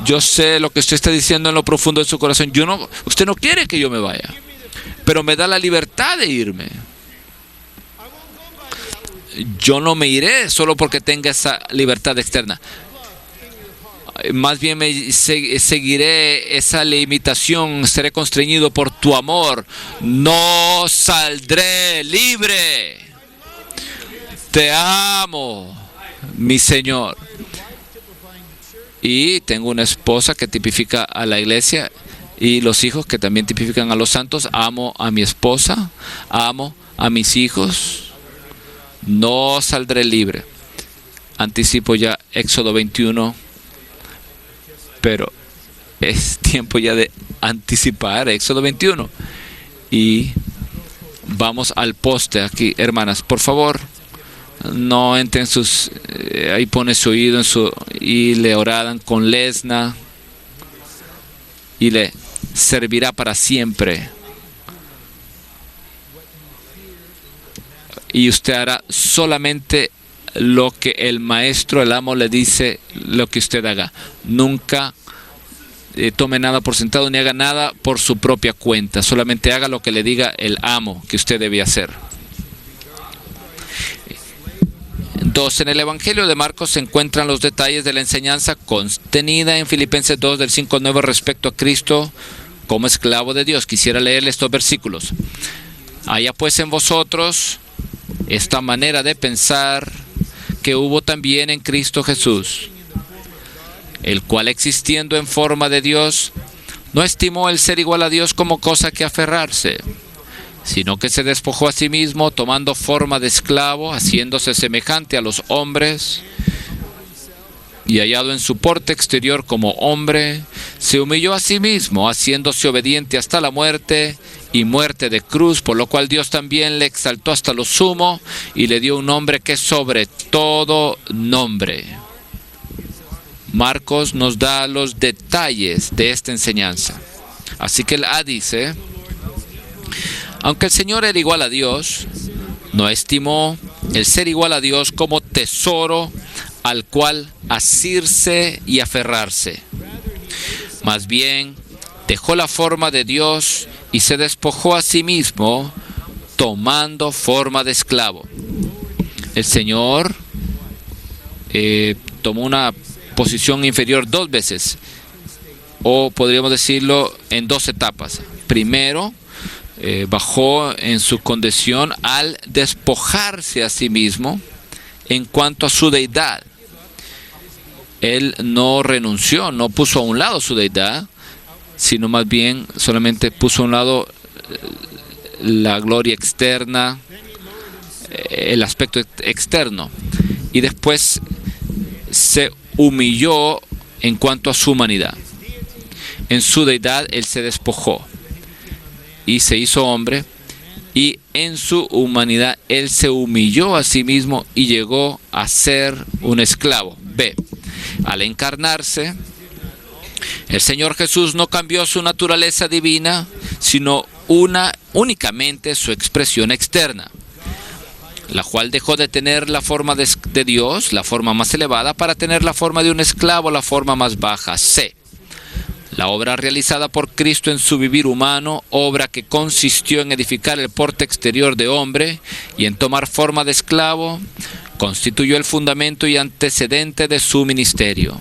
Yo sé lo que usted está diciendo en lo profundo de su corazón. Usted no quiere que yo me vaya, pero me da la libertad de irme. Yo no me iré solo porque tenga esa libertad externa. más bien seguiré esa limitación, seré constreñido por tu amor. No saldré libre. Te amo, mi Señor. Y tengo una esposa que tipifica a la iglesia y los hijos que también tipifican a los santos. Amo a mi esposa, amo a mis hijos. No saldré libre. Anticipo ya Éxodo 21, pero es tiempo ya de anticipar Éxodo 21. Y vamos al poste aquí, hermanas, por favor. No entren sus... ahí pone su oído y le oradan con lesna y le servirá para siempre. Y usted hará solamente lo que el maestro, el amo le dice lo que usted haga. Nunca tome nada por sentado ni haga nada por su propia cuenta. Solamente haga lo que le diga el amo que usted debe hacer. 2. En el Evangelio de Marcos se encuentran los detalles de la enseñanza contenida en Filipenses 2 del 5 al 9 respecto a Cristo como esclavo de Dios. Quisiera leerle estos versículos. Haya pues en vosotros esta manera de pensar que hubo también en Cristo Jesús, el cual existiendo en forma de Dios, no estimó el ser igual a Dios como cosa que aferrarse, sino que se despojó a sí mismo, tomando forma de esclavo, haciéndose semejante a los hombres, y hallado en su porte exterior como hombre, se humilló a sí mismo, haciéndose obediente hasta la muerte, y muerte de cruz, por lo cual Dios también le exaltó hasta lo sumo, y le dio un nombre que es sobre todo nombre. Marcos nos da los detalles de esta enseñanza. Así que el A dice: aunque el Señor era igual a Dios, no estimó el ser igual a Dios como tesoro al cual asirse y aferrarse. Más bien, dejó la forma de Dios y se despojó a sí mismo, tomando forma de esclavo. El Señor tomó una posición inferior 2 veces, o podríamos decirlo en 2 etapas. Primero, bajó en su condición al despojarse a sí mismo en cuanto a su deidad. Él no renunció, no puso a un lado su deidad, sino más bien solamente puso a un lado la gloria externa, el aspecto externo, y después se humilló en cuanto a su humanidad. En su deidad él se despojó y se hizo hombre, y en su humanidad él se humilló a sí mismo y llegó a ser un esclavo. B. Al encarnarse, el Señor Jesús no cambió su naturaleza divina, sino únicamente su expresión externa, la cual dejó de tener la forma de Dios, la forma más elevada, para tener la forma de un esclavo, la forma más baja. C. La obra realizada por Cristo en su vivir humano, obra que consistió en edificar el porte exterior de hombre y en tomar forma de esclavo, constituyó el fundamento y antecedente de su ministerio.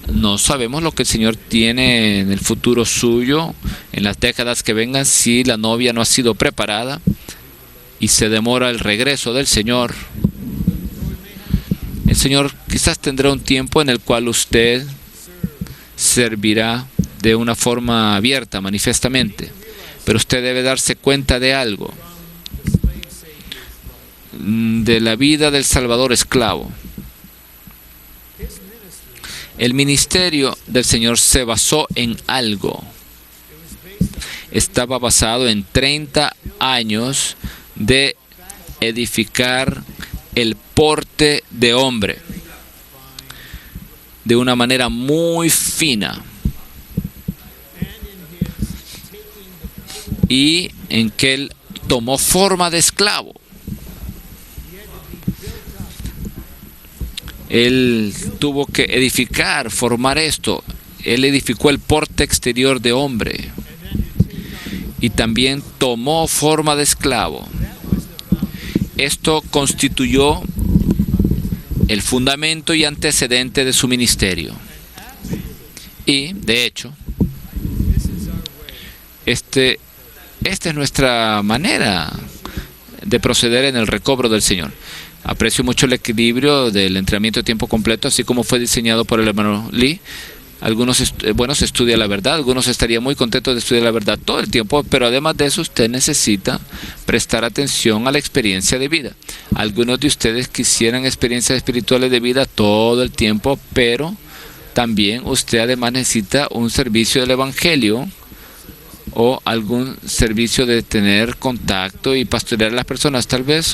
No sabemos lo que el Señor tiene en el futuro suyo, en las décadas que vengan, si la novia no ha sido preparada y se demora el regreso del Señor. El Señor quizás tendrá un tiempo en el cual usted servirá de una forma abierta, manifiestamente, pero usted debe darse cuenta de algo, de la vida del Salvador esclavo. El ministerio del Señor se basó en algo. Estaba basado en 30 años de edificar el porte de hombre de una manera muy fina, y en que él tomó forma de esclavo. Él tuvo que edificar, formar esto. Él edificó el porte exterior de hombre y también tomó forma de esclavo. Esto constituyó el fundamento y antecedente de su ministerio. Y, de hecho, esta es nuestra manera de proceder en el recobro del Señor. Aprecio mucho el equilibrio del entrenamiento de tiempo completo, así como fue diseñado por el hermano Lee. Algunos estudian la verdad, algunos estarían muy contentos de estudiar la verdad todo el tiempo, pero además de eso usted necesita prestar atención a la experiencia de vida. Algunos de ustedes quisieran experiencias espirituales de vida todo el tiempo, pero también usted además necesita un servicio del Evangelio o algún servicio de tener contacto y pastorear a las personas. Tal vez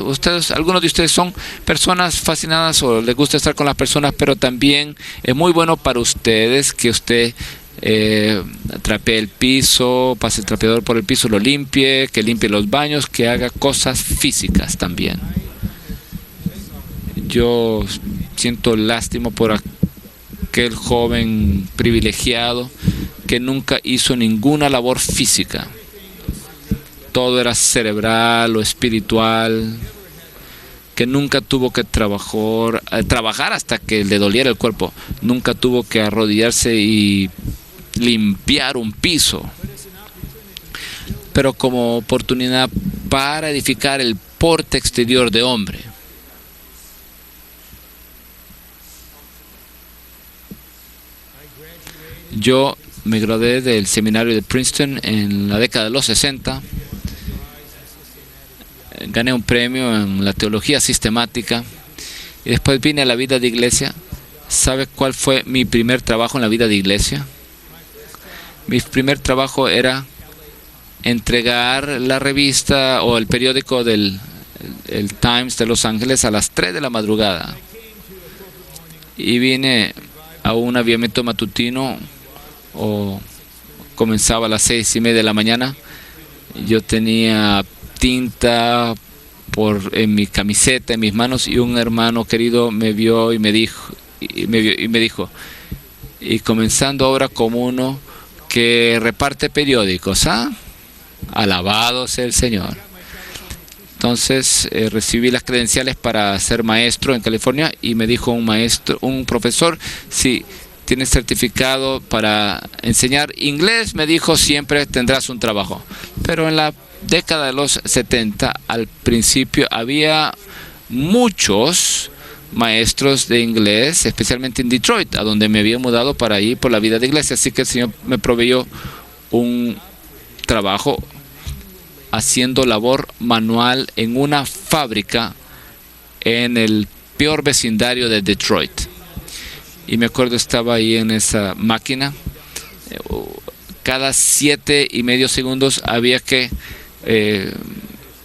algunos de ustedes son personas fascinadas o les gusta estar con las personas, pero también es muy bueno para ustedes que usted trapee el piso, pase el trapeador por el piso, lo limpie, que limpie los baños, que haga cosas físicas también. Yo siento lástima por aquel joven privilegiado que nunca hizo ninguna labor física. Todo era cerebral o espiritual, que nunca tuvo que trabajar hasta que le doliera el cuerpo. Nunca tuvo que arrodillarse y limpiar un piso. Pero como oportunidad para edificar el porte exterior de hombre. Yo me gradué del seminario de Princeton en la década de los 60. Gané un premio en la teología sistemática. Y después vine a la vida de iglesia. ¿Sabe cuál fue mi primer trabajo en la vida de iglesia? Mi primer trabajo era entregar la revista o el periódico del Times de Los Ángeles a las 3 de la madrugada. Y vine a un avivamiento matutino, o comenzaba a las 6:30 de la mañana. Yo tenía tinta en mi camiseta, en mis manos, y un hermano querido me vio y me dijo, y comenzando ahora como uno que reparte periódicos, alabado sea el Señor. Entonces recibí las credenciales para ser maestro en California, y me dijo un profesor, si tienes certificado para enseñar inglés, me dijo, siempre tendrás un trabajo. Pero en la década de los 70, al principio, había muchos maestros de inglés, especialmente en Detroit, a donde me había mudado para ir por la vida de iglesia. Así que el Señor me proveyó un trabajo haciendo labor manual en una fábrica en el peor vecindario de Detroit. Y me acuerdo, estaba ahí en esa máquina. Cada 7.5 segundos había que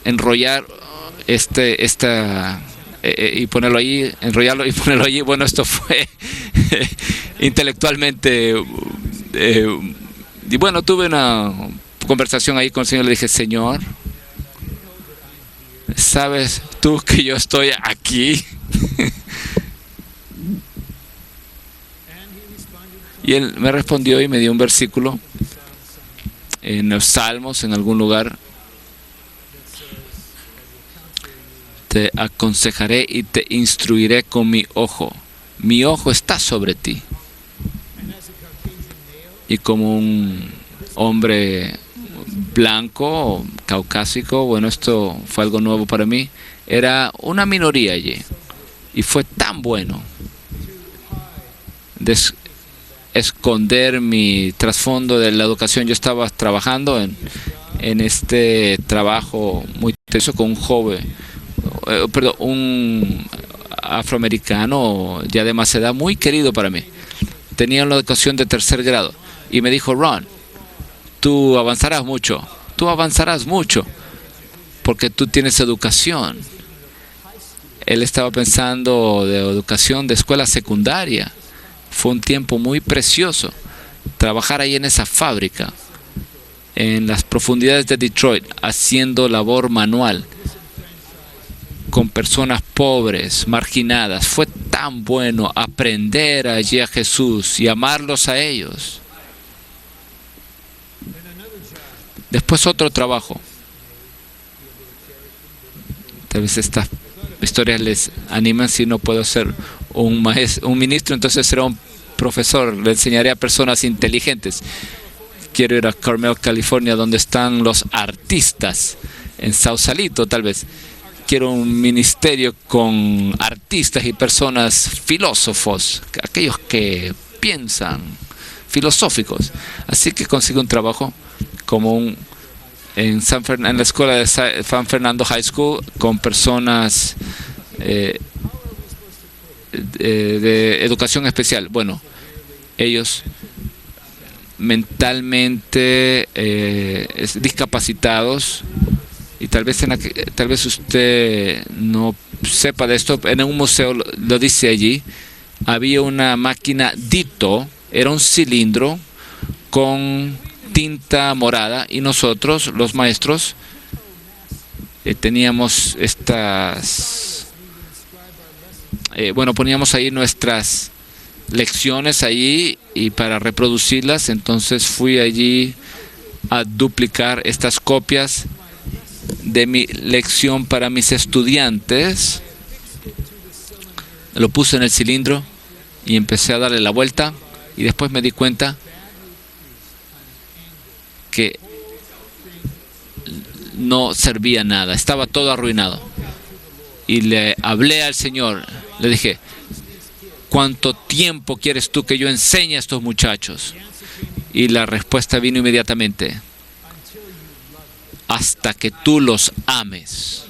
enrollar y ponerlo allí, enrollarlo y ponerlo allí. Bueno, esto fue intelectualmente. Y bueno, tuve una conversación ahí con el Señor. Le dije, Señor, ¿sabes tú que yo estoy aquí? Y él me respondió y me dio un versículo en los Salmos, en algún lugar. Te aconsejaré y te instruiré con mi ojo. Mi ojo está sobre ti. Y como un hombre blanco, caucásico, bueno, esto fue algo nuevo para mí. Era una minoría allí. Y fue tan bueno esconder mi trasfondo de la educación. Yo estaba trabajando en este trabajo muy intenso con un afroamericano ya de más edad, muy querido para mí. Tenía una educación de 3er grado y me dijo, Ron, tú avanzarás mucho, porque tú tienes educación. Él estaba pensando de educación de escuela secundaria. Fue un tiempo muy precioso trabajar ahí en esa fábrica, en las profundidades de Detroit, haciendo labor manual con personas pobres, marginadas. Fue tan bueno aprender allí a Jesús y amarlos a ellos. Después otro trabajo. Tal vez estas historias les animan, si no puedo ser un ministro, entonces será un profesor. Le enseñaré a personas inteligentes. Quiero ir a Carmel, California, donde están los artistas. En Sausalito, tal vez. Quiero un ministerio con artistas y personas filósofos, aquellos que piensan, filosóficos. Así que consigo un trabajo como en la escuela de San Fernando High School con personas de educación especial. Bueno, ellos mentalmente discapacitados, y tal vez usted no sepa de esto. En un museo lo dice allí, había una máquina Ditto, era un cilindro con tinta morada, y nosotros, los maestros, teníamos poníamos ahí nuestras lecciones allí, y para reproducirlas, entonces fui allí a duplicar estas copias de mi lección para mis estudiantes. Lo puse en el cilindro y empecé a darle la vuelta, y después me di cuenta que no servía nada, estaba todo arruinado. Y le hablé al Señor, le dije: ¿cuánto tiempo quieres tú que yo enseñe a estos muchachos? Y la respuesta vino inmediatamente: hasta que tú los ames.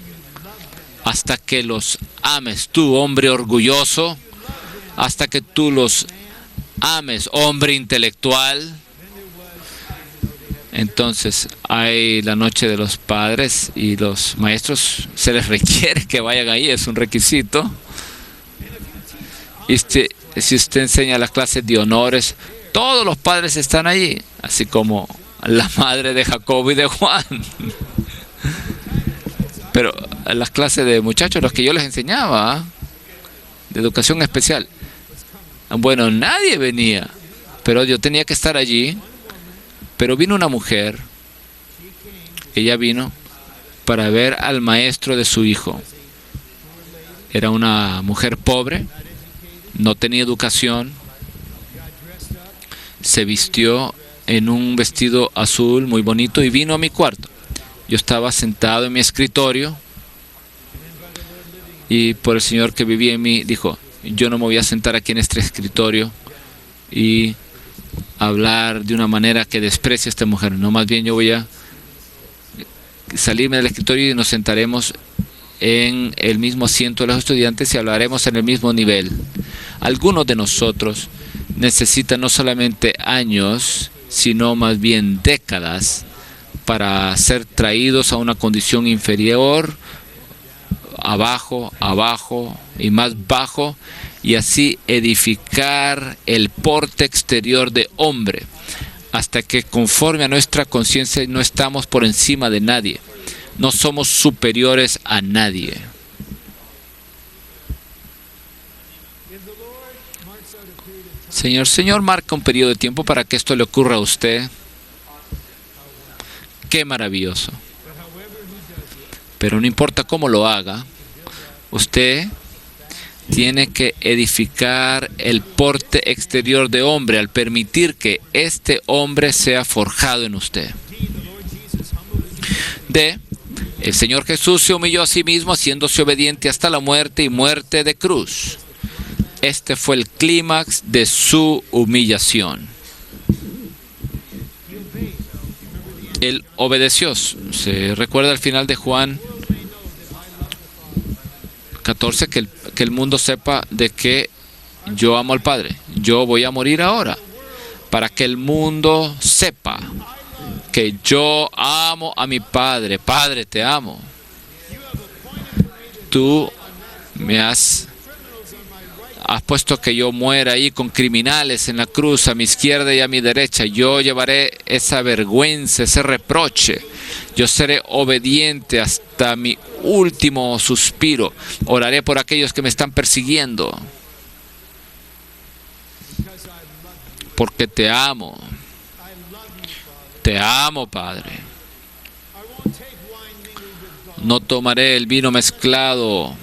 Hasta que los ames tú, hombre orgulloso. Hasta que tú los ames, hombre intelectual. Entonces hay la noche de los padres, y los maestros se les requiere que vayan ahí, es un requisito. Y si usted enseña las clases de honores, todos los padres están allí, así como la madre de Jacobo y de Juan. Pero las clases de muchachos, los que yo les enseñaba, de educación especial, bueno, nadie venía, pero yo tenía que estar allí. Pero vino una mujer, ella vino para ver al maestro de su hijo. Era una mujer pobre, no tenía educación, se vistió en un vestido azul muy bonito y vino a mi cuarto. Yo estaba sentado en mi escritorio, y por el Señor que vivía en mí, dijo: yo no me voy a sentar aquí en este escritorio y hablar de una manera que desprecie a esta mujer. No, más bien yo voy a salirme del escritorio y nos sentaremos en el mismo asiento de los estudiantes y hablaremos en el mismo nivel. Algunos de nosotros necesitan no solamente años, sino más bien décadas para ser traídos a una condición inferior, abajo, abajo y más bajo, y así edificar el porte exterior de hombre, hasta que conforme a nuestra conciencia no estamos por encima de nadie, no somos superiores a nadie. Señor, marca un periodo de tiempo para que esto le ocurra a usted. ¡Qué maravilloso! Pero no importa cómo lo haga, usted tiene que edificar el porte exterior de hombre al permitir que este hombre sea forjado en usted. El Señor Jesús se humilló a sí mismo, haciéndose obediente hasta la muerte, y muerte de cruz. Este fue el clímax de su humillación. Él obedeció. Se recuerda al final de Juan 14 que el mundo sepa de que yo amo al Padre. Yo voy a morir ahora para que el mundo sepa que yo amo a mi Padre. Padre, te amo. Tú me has puesto que yo muera ahí con criminales en la cruz a mi izquierda y a mi derecha. Yo llevaré esa vergüenza, ese reproche. Yo seré obediente hasta mi último suspiro. Oraré por aquellos que me están persiguiendo. Porque te amo. Te amo, Padre. No tomaré el vino mezclado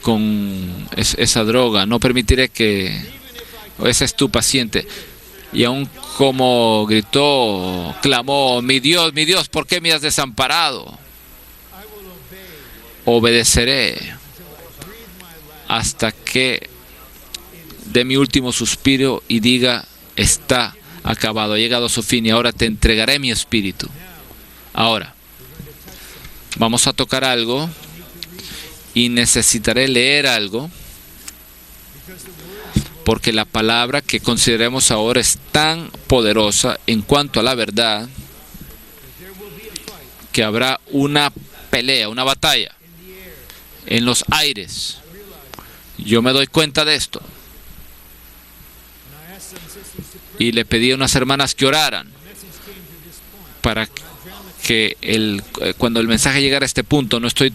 con esa droga, no permitiré que ese estupefaciente. Y aún como gritó, clamó, mi Dios, ¿por qué me has desamparado? Obedeceré hasta que dé mi último suspiro y diga, está acabado, ha llegado a su fin y ahora te entregaré mi espíritu. Ahora, vamos a tocar algo y necesitaré leer algo, porque la palabra que consideremos ahora es tan poderosa en cuanto a la verdad que habrá una pelea, una batalla en los aires. Yo me doy cuenta de esto. Y le pedí a unas hermanas que oraran para que cuando el mensaje llegara a este punto, no estoy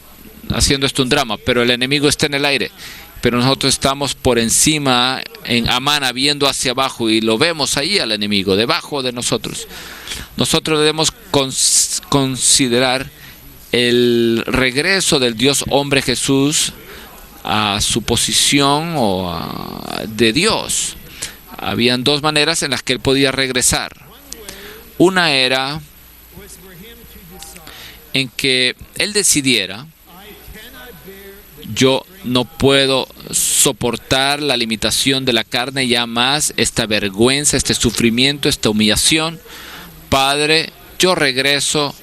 haciendo esto un drama, pero el enemigo está en el aire, pero nosotros estamos por encima en Amana viendo hacia abajo y lo vemos ahí al enemigo, debajo de nosotros. Nosotros debemos considerar el regreso del Dios hombre Jesús a su posición de Dios. Habían dos maneras en las que él podía regresar. Una era en que él decidiera, yo no puedo soportar la limitación de la carne ya más, esta vergüenza, este sufrimiento, esta humillación. Padre, yo regreso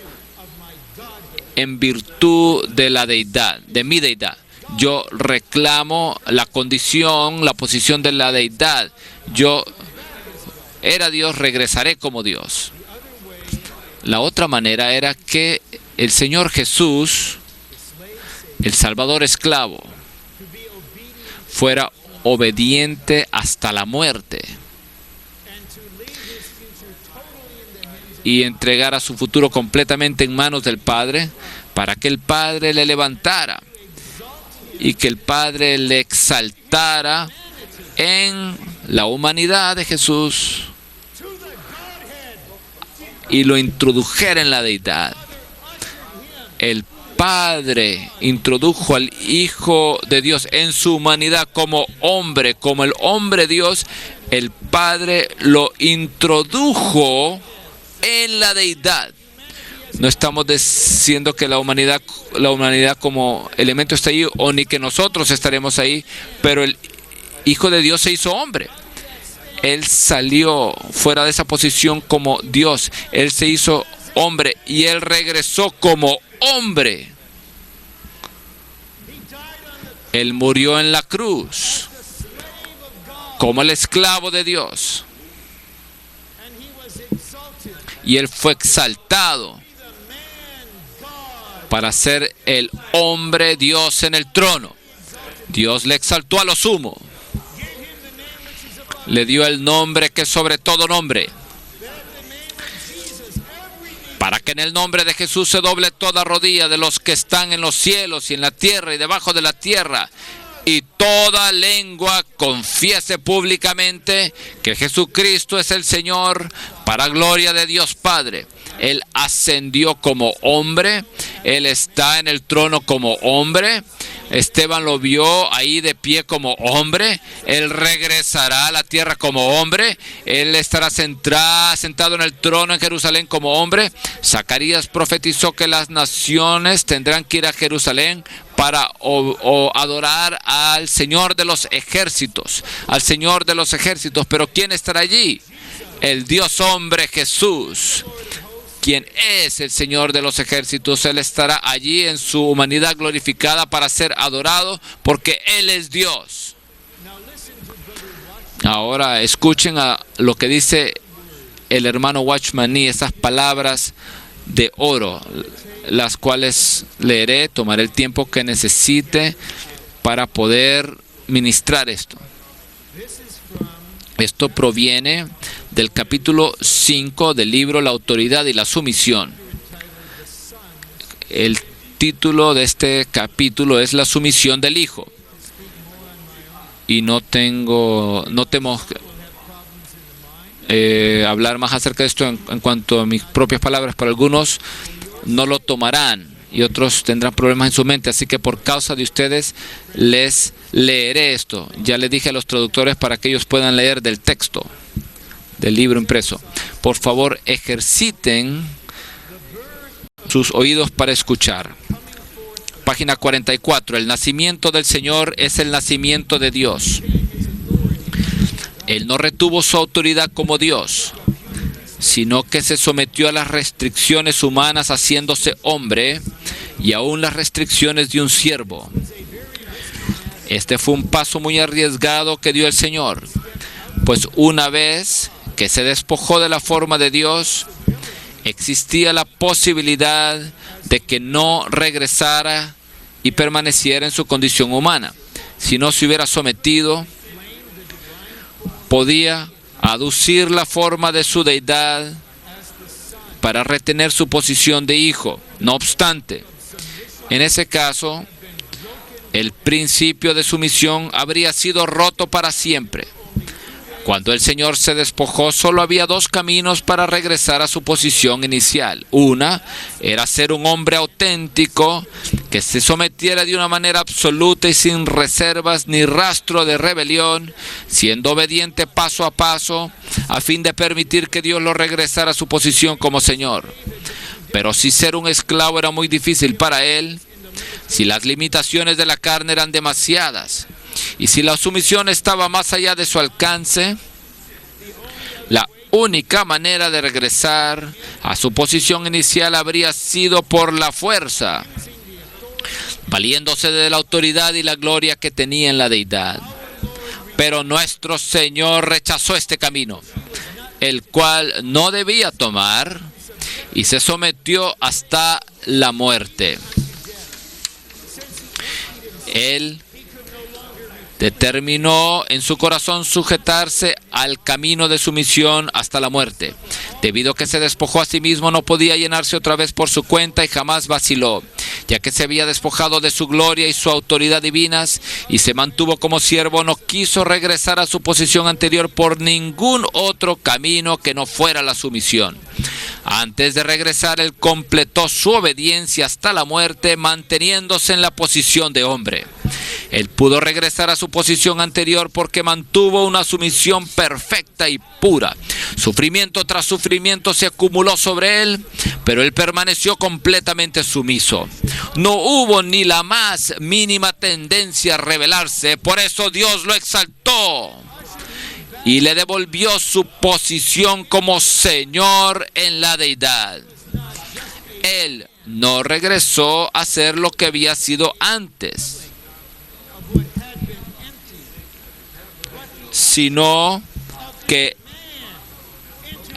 en virtud de la deidad, de mi deidad. Yo reclamo la condición, la posición de la deidad. Yo era Dios, regresaré como Dios. La otra manera era que el Señor Jesús, el Salvador esclavo, fuera obediente hasta la muerte y entregara su futuro completamente en manos del Padre, para que el Padre le levantara y que el Padre le exaltara en la humanidad de Jesús y lo introdujera en la deidad. El Padre introdujo al Hijo de Dios en su humanidad como hombre, como el hombre Dios. El Padre lo introdujo en la deidad. No estamos diciendo que la humanidad como elemento está ahí, o ni que nosotros estaremos ahí, pero el Hijo de Dios se hizo hombre. Él salió fuera de esa posición como Dios. Él se hizo hombre y él regresó como hombre. Él murió en la cruz como el esclavo de Dios. Y él fue exaltado para ser el hombre Dios en el trono. Dios le exaltó a lo sumo. Le dio el nombre que es sobre todo nombre, para que en el nombre de Jesús se doble toda rodilla de los que están en los cielos y en la tierra y debajo de la tierra, y toda lengua confiese públicamente que Jesucristo es el Señor, para gloria de Dios Padre. Él ascendió como hombre, Él está en el trono como hombre. Esteban lo vio ahí de pie como hombre. Él regresará a la tierra como hombre. Él estará sentado en el trono en Jerusalén como hombre. Zacarías profetizó que las naciones tendrán que ir a Jerusalén para adorar al Señor de los ejércitos. Al Señor de los ejércitos. Pero ¿quién estará allí? El Dios hombre Jesús, quien es el Señor de los ejércitos. Él estará allí en su humanidad glorificada para ser adorado, porque Él es Dios. Ahora escuchen a lo que dice el hermano Watchman Nee, esas palabras de oro, las cuales leeré, tomaré el tiempo que necesite para poder ministrar esto. Esto proviene del capítulo 5 del libro La autoridad y la sumisión. El título de este capítulo es La sumisión del Hijo. Y no temo hablar más acerca de esto en cuanto a mis propias palabras. Para algunos no lo tomarán y otros tendrán problemas en su mente. Así que por causa de ustedes les leeré esto. Ya les dije a los traductores para que ellos puedan leer del texto del libro impreso. Por favor, ejerciten sus oídos para escuchar. Página 44. El nacimiento del Señor es el nacimiento de Dios. Él no retuvo su autoridad como Dios, sino que se sometió a las restricciones humanas haciéndose hombre y aún las restricciones de un siervo. Este fue un paso muy arriesgado que dio el Señor, pues una vez que se despojó de la forma de Dios, existía la posibilidad de que no regresara y permaneciera en su condición humana. Si no se hubiera sometido, podía aducir la forma de su deidad para retener su posición de hijo. No obstante, en ese caso, el principio de sumisión habría sido roto para siempre. Cuando el Señor se despojó, solo había dos caminos para regresar a su posición inicial. Una era ser un hombre auténtico que se sometiera de una manera absoluta y sin reservas ni rastro de rebelión, siendo obediente paso a paso, a fin de permitir que Dios lo regresara a su posición como Señor. Pero si ser un esclavo era muy difícil para él, si las limitaciones de la carne eran demasiadas, y si la sumisión estaba más allá de su alcance, la única manera de regresar a su posición inicial habría sido por la fuerza, valiéndose de la autoridad y la gloria que tenía en la deidad. Pero nuestro Señor rechazó este camino, el cual no debía tomar, y se sometió hasta la muerte. Él determinó en su corazón sujetarse al camino de sumisión hasta la muerte. Debido a que se despojó a sí mismo, no podía llenarse otra vez por su cuenta y jamás vaciló, ya que se había despojado de su gloria y su autoridad divinas y se mantuvo como siervo. No quiso regresar a su posición anterior por ningún otro camino que no fuera la sumisión. Antes de regresar, él completó su obediencia hasta la muerte, manteniéndose en la posición de hombre. Él pudo regresar a su posición anterior porque mantuvo una sumisión perfecta y pura. Sufrimiento tras sufrimiento se acumuló sobre él, pero él permaneció completamente sumiso. No hubo ni la más mínima tendencia a rebelarse, por eso Dios lo exaltó y le devolvió su posición como Señor en la deidad. Él no regresó a ser lo que había sido antes, sino que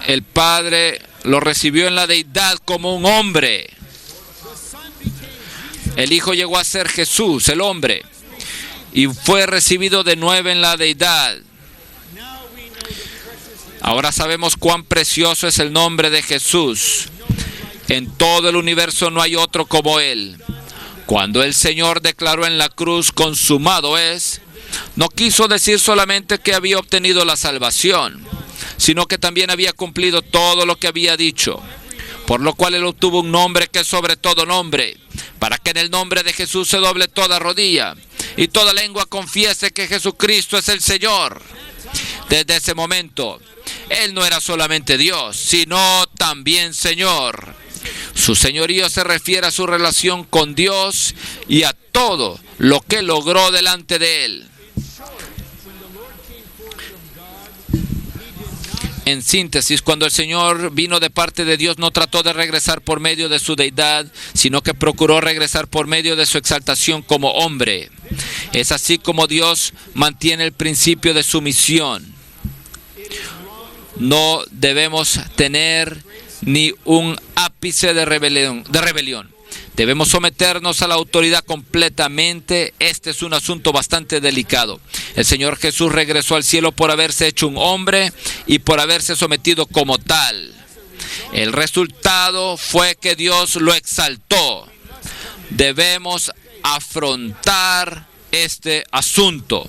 el Padre lo recibió en la deidad como un hombre. El Hijo llegó a ser Jesús, el hombre, y fue recibido de nuevo en la deidad. Ahora sabemos cuán precioso es el nombre de Jesús. En todo el universo no hay otro como Él. Cuando el Señor declaró en la cruz, consumado es, no quiso decir solamente que había obtenido la salvación, sino que también había cumplido todo lo que había dicho. Por lo cual Él obtuvo un nombre que es sobre todo nombre, para que en el nombre de Jesús se doble toda rodilla y toda lengua confiese que Jesucristo es el Señor. Desde ese momento, Él no era solamente Dios, sino también Señor. Su señorío se refiere a su relación con Dios y a todo lo que logró delante de Él. En síntesis, cuando el Señor vino de parte de Dios, no trató de regresar por medio de su deidad, sino que procuró regresar por medio de su exaltación como hombre. Es así como Dios mantiene el principio de sumisión. No debemos tener ni un ápice de rebelión. Debemos someternos a la autoridad completamente. Este es un asunto bastante delicado. El Señor Jesús regresó al cielo por haberse hecho un hombre y por haberse sometido como tal. El resultado fue que Dios lo exaltó. Debemos afrontar este asunto.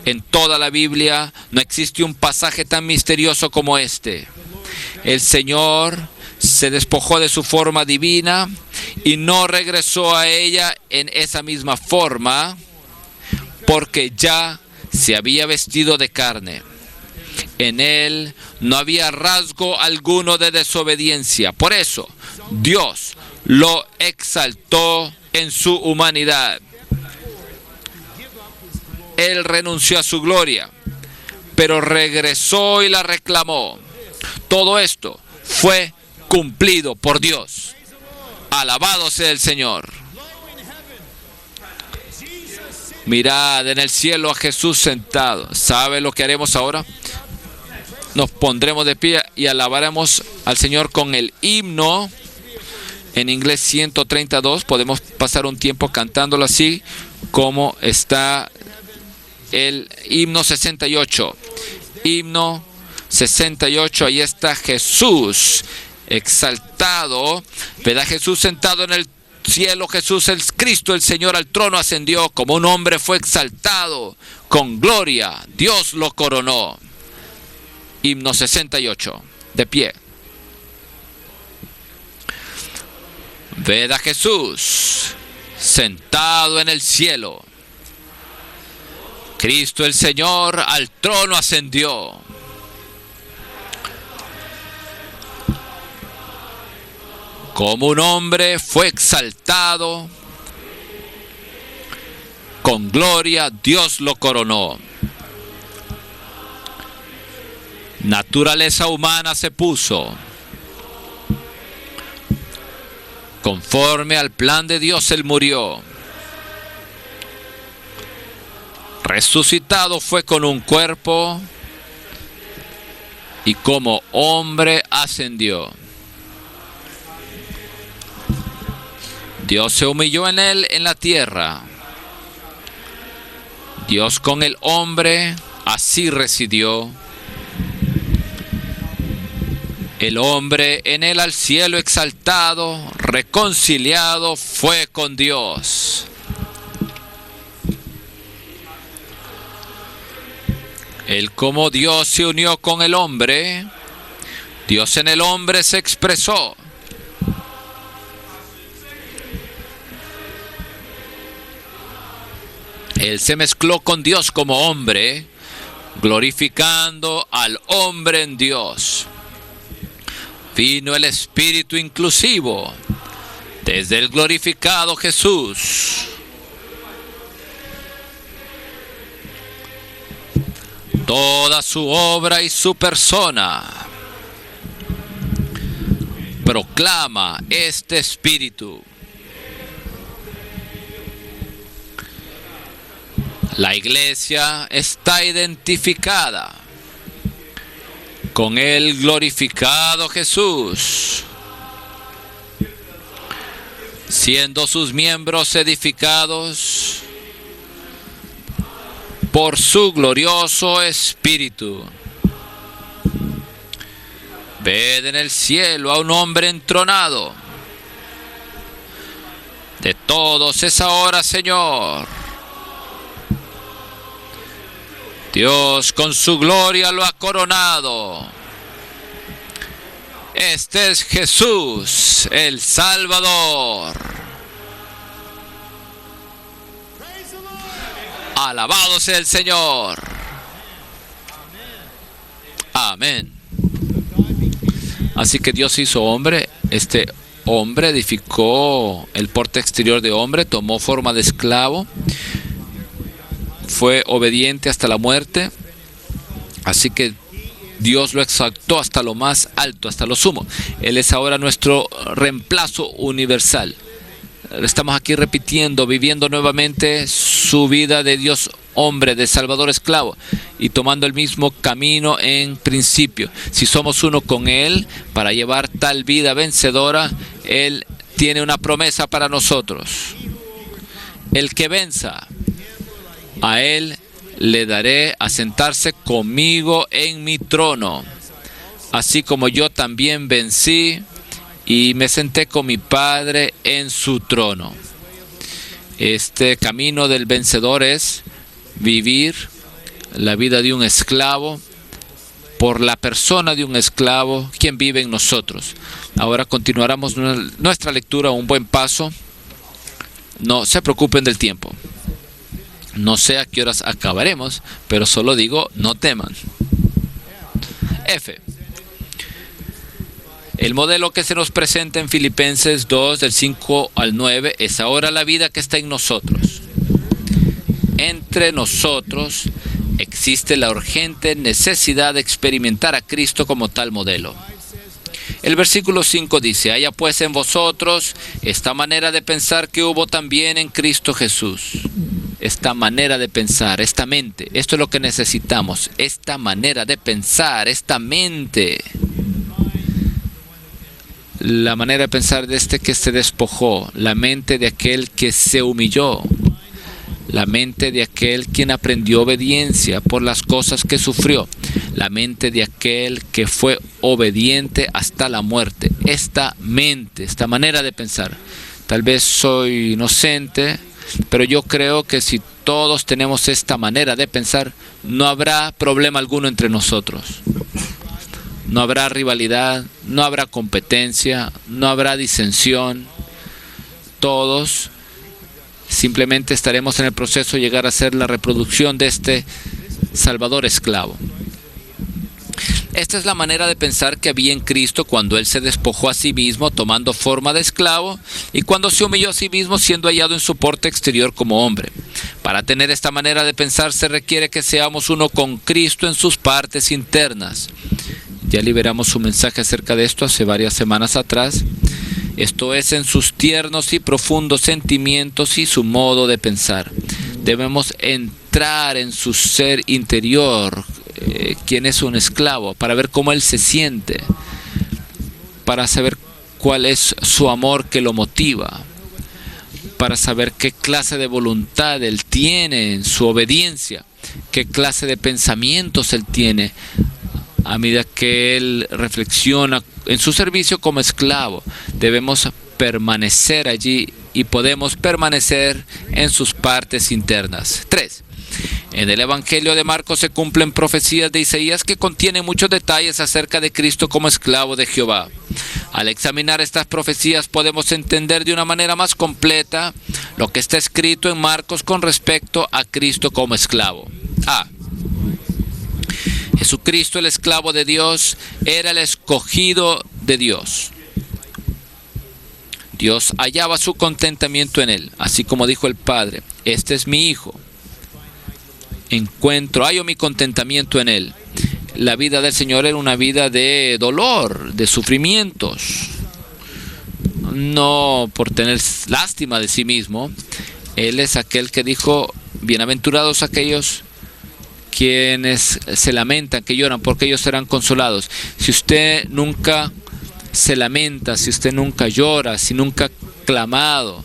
En toda la Biblia no existe un pasaje tan misterioso como este. El Señor se despojó de su forma divina y no regresó a ella en esa misma forma, porque ya se había vestido de carne. En él no había rasgo alguno de desobediencia. Por eso, Dios lo exaltó en su humanidad. Él renunció a su gloria, pero regresó y la reclamó. Todo esto fue cumplido por Dios. Alabado sea el Señor. Mirad en el cielo a Jesús sentado. ¿Sabe lo que haremos ahora? Nos pondremos de pie y alabaremos al Señor con el himno. En inglés 132. Podemos pasar un tiempo cantándolo así como está el himno 68. Himno 68. Ahí está Jesús exaltado. ¿Verdad? Jesús sentado en el cielo. Jesús el Cristo, el Señor, al trono ascendió. Como un hombre fue exaltado. Con gloria Dios lo coronó. Himno 68. De pie. Ved a Jesús sentado en el cielo. Cristo el Señor al trono ascendió. Como un hombre fue exaltado. Con gloria Dios lo coronó. Naturaleza humana se puso. Conforme al plan de Dios él murió. Resucitado fue con un cuerpo y como hombre ascendió. Dios se humilló en él en la tierra. Dios con el hombre así residió. El hombre en él al cielo exaltado, reconciliado fue con Dios. Él como Dios se unió con el hombre, Dios en el hombre se expresó. Él se mezcló con Dios como hombre, glorificando al hombre en Dios. Vino el Espíritu inclusivo desde el glorificado Jesús. Toda su obra y su persona proclama este Espíritu. La iglesia está identificada con el glorificado Jesús, siendo sus miembros edificados por su glorioso Espíritu. Ved en el cielo a un hombre entronado. De todos es ahora Señor. Dios con su gloria lo ha coronado. Este es Jesús, el Salvador. Alabado sea el Señor. Amén. Así que Dios hizo hombre. Este hombre edificó el porte exterior de hombre, tomó forma de esclavo. Fue obediente hasta la muerte. Así que Dios lo exaltó hasta lo más alto, hasta lo sumo. Él es ahora nuestro reemplazo universal. Estamos aquí repitiendo, viviendo nuevamente su vida de Dios hombre, de Salvador esclavo, y tomando el mismo camino en principio. Si somos uno con Él para llevar tal vida vencedora, Él tiene una promesa para nosotros. El que venza, a Él le daré a sentarse conmigo en mi trono, así como yo también vencí y me senté con mi Padre en su trono. Este camino del vencedor es vivir la vida de un esclavo por la persona de un esclavo, quien vive en nosotros. Ahora continuaremos nuestra lectura, un buen paso. No se preocupen del tiempo. No sé a qué horas acabaremos, pero solo digo, no teman. F. El modelo que se nos presenta en Filipenses 2, del 5 al 9, es ahora la vida que está en nosotros. Entre nosotros existe la urgente necesidad de experimentar a Cristo como tal modelo. El versículo 5 dice: haya pues en vosotros esta manera de pensar que hubo también en Cristo Jesús. Esta manera de pensar, esta mente, esto es lo que necesitamos, esta manera de pensar, esta mente. La manera de pensar de este que se despojó, la mente de aquel que se humilló, la mente de aquel quien aprendió obediencia por las cosas que sufrió, la mente de aquel que fue obediente hasta la muerte. Esta mente, esta manera de pensar. Tal vez soy inocente, pero yo creo que si todos tenemos esta manera de pensar, no habrá problema alguno entre nosotros. No habrá rivalidad, no habrá competencia, no habrá disensión. Todos simplemente estaremos en el proceso de llegar a ser la reproducción de este Salvador esclavo. Esta es la manera de pensar que había en Cristo cuando Él se despojó a sí mismo tomando forma de esclavo y cuando se humilló a sí mismo siendo hallado en su porte exterior como hombre. Para tener esta manera de pensar se requiere que seamos uno con Cristo en sus partes internas. Ya liberamos un mensaje acerca de esto hace varias semanas atrás. Esto es, en sus tiernos y profundos sentimientos y su modo de pensar. Debemos entrar en su ser interior, quien es un esclavo, para ver cómo él se siente, para saber cuál es su amor que lo motiva, para saber qué clase de voluntad él tiene en su obediencia, qué clase de pensamientos él tiene a medida que él reflexiona en su servicio como esclavo. Debemos permanecer allí y podemos permanecer en sus partes internas. 3. En el Evangelio de Marcos se cumplen profecías de Isaías que contienen muchos detalles acerca de Cristo como esclavo de Jehová. Al examinar estas profecías podemos entender de una manera más completa lo que está escrito en Marcos con respecto a Cristo como esclavo. A. Jesucristo, el esclavo de Dios, era el escogido de Dios. Dios hallaba su contentamiento en él, así como dijo el Padre: este es mi Hijo. Hallo mi contentamiento en él. La vida del Señor era una vida de dolor, de sufrimientos. No por tener lástima de sí mismo. Él es aquel que dijo: bienaventurados aquellos quienes se lamentan, que lloran, porque ellos serán consolados. Si usted nunca se lamenta, si usted nunca llora, si nunca ha clamado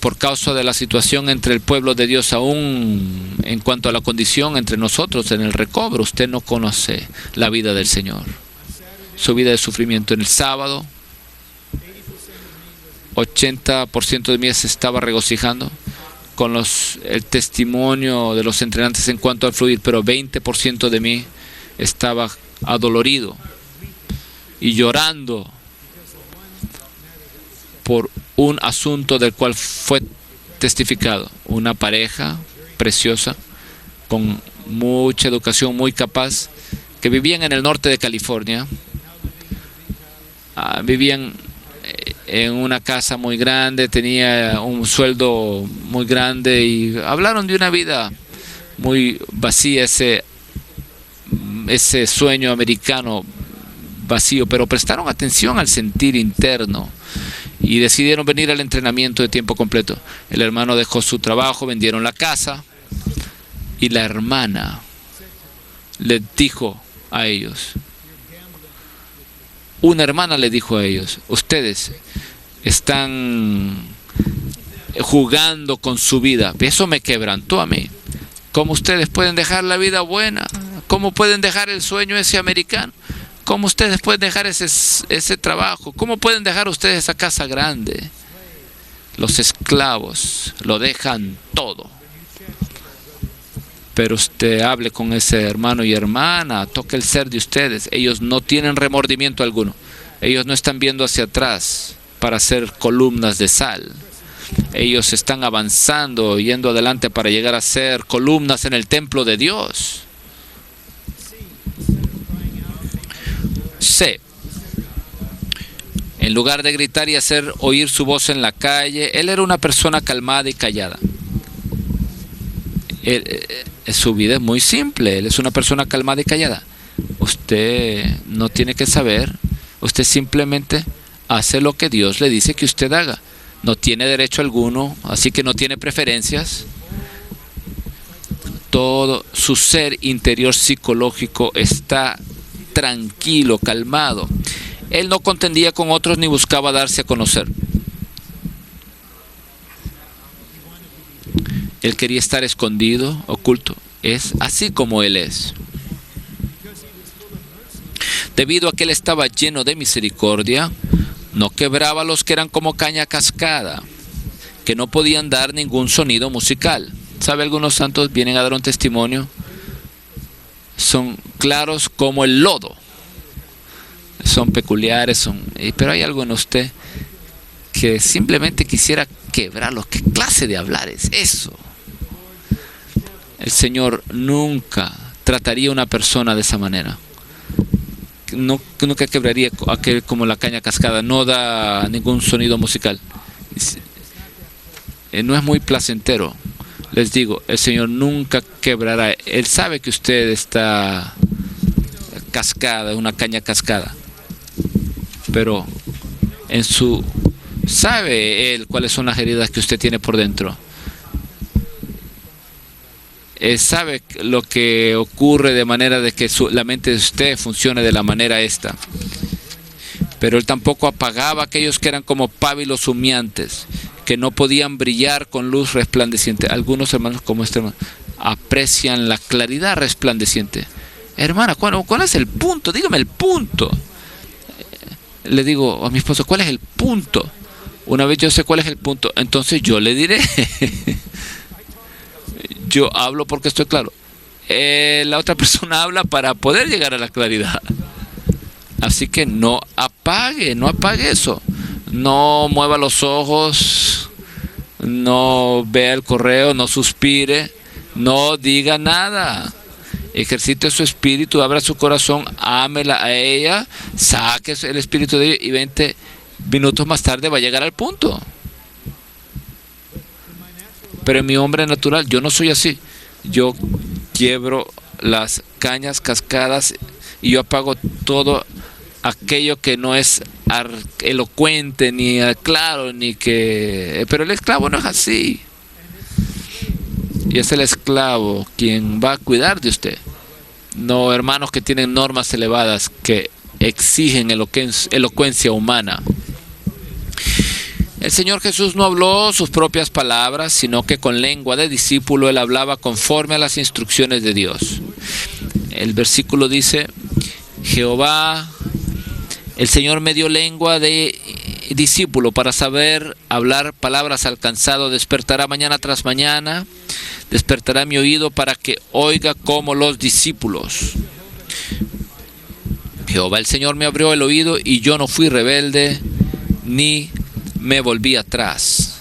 por causa de la situación entre el pueblo de Dios, aún en cuanto a la condición entre nosotros en el recobro, usted no conoce la vida del Señor. Su vida de sufrimiento. En el sábado, 80% de mí se estaba regocijando con el testimonio de los entrenantes en cuanto al fluir, pero 20% de mí estaba adolorido y llorando por un asunto del cual fue testificado. Una pareja preciosa, con mucha educación, muy capaz, que vivían en el norte de California. Vivían en una casa muy grande, tenía un sueldo muy grande y hablaron de una vida muy vacía, ese sueño americano vacío, pero prestaron atención al sentir interno y decidieron venir al entrenamiento de tiempo completo. El hermano dejó su trabajo, vendieron la casa y la hermana le dijo a ellos, una hermana le dijo a ellos: ustedes están jugando con su vida. Eso me quebrantó a mí. ¿Cómo ustedes pueden dejar la vida buena? ¿Cómo pueden dejar el sueño ese americano? ¿Cómo ustedes pueden dejar ese trabajo? ¿Cómo pueden dejar ustedes esa casa grande? Los esclavos lo dejan todo. Pero usted hable con ese hermano y hermana, toque el ser de ustedes. Ellos no tienen remordimiento alguno. Ellos no están viendo hacia atrás para hacer columnas de sal. Ellos están avanzando, yendo adelante para llegar a ser columnas en el templo de Dios. C. En lugar de gritar y hacer oír su voz en la calle, él era una persona calmada y callada. Su vida es muy simple. Él es una persona calmada y callada. Usted no tiene que saber. Usted simplemente hace lo que Dios le dice que usted haga. No tiene derecho alguno, así que no tiene preferencias. Todo su ser interior psicológico está tranquilo, calmado. Él no contendía con otros ni buscaba darse a conocer. Él quería estar escondido, oculto. Es así como él es. Debido a que él estaba lleno de misericordia, no quebraba a los que eran como caña cascada, que no podían dar ningún sonido musical. ¿Sabe? Algunos santos vienen a dar un testimonio. Son claros como el lodo. Son peculiares, pero hay algo en usted que simplemente quisiera quebrarlo. ¿Qué clase de hablar es eso? El Señor nunca trataría a una persona de esa manera. Nunca quebraría aquel como la caña cascada. No da ningún sonido musical. No es muy placentero. Les digo, el Señor nunca quebrará. Él sabe que usted está cascada, una caña cascada. Pero sabe Él cuáles son las heridas que usted tiene por dentro. Él sabe lo que ocurre de manera de que la mente de usted funcione de la manera esta. Pero Él tampoco apagaba a aquellos que eran como pábilos humeantes, que no podían brillar con luz resplandeciente. Algunos hermanos como este hermano aprecian la claridad resplandeciente. Hermana, ¿cuál es el punto? Dígame el punto. Le digo a mi esposo, ¿cuál es el punto? Una vez yo sé cuál es el punto, entonces yo le diré. Yo hablo porque estoy claro. La otra persona habla para poder llegar a la claridad. Así que no apague eso. No mueva los ojos, no vea el correo, no suspire, no diga nada. Ejercite su espíritu, abra su corazón, ámela a ella, saque el espíritu de ella y 20 minutos más tarde va a llegar al punto. Pero en mi hombre natural, yo no soy así. Yo quiebro las cañas cascadas y yo apago todo aquello que no es elocuente, ni claro, ni que... Pero el esclavo no es así. Y es el esclavo quien va a cuidar de usted. No hermanos que tienen normas elevadas que exigen elocuencia humana. El Señor Jesús no habló sus propias palabras, sino que con lengua de discípulo Él hablaba conforme a las instrucciones de Dios. El versículo dice, Jehová, el Señor me dio lengua de discípulo para saber hablar palabras al cansado, despertará mañana tras mañana, despertará mi oído para que oiga como los discípulos. Jehová el Señor me abrió el oído y yo no fui rebelde ni me volví atrás.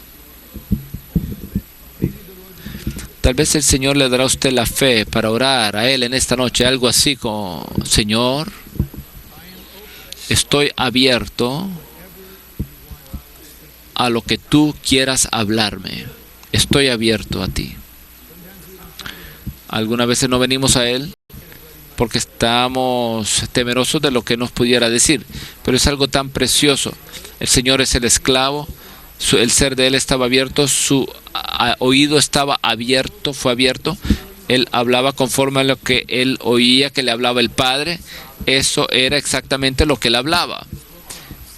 Tal vez el Señor le dará a usted la fe para orar a Él en esta noche, algo así como, Señor, estoy abierto a lo que tú quieras hablarme. Estoy abierto a ti. Algunas veces no venimos a Él porque estamos temerosos de lo que nos pudiera decir, pero es algo tan precioso. El Señor es el esclavo, el ser de Él estaba abierto, su oído estaba abierto, fue abierto. Él hablaba conforme a lo que Él oía que le hablaba el Padre. Eso era exactamente lo que Él hablaba.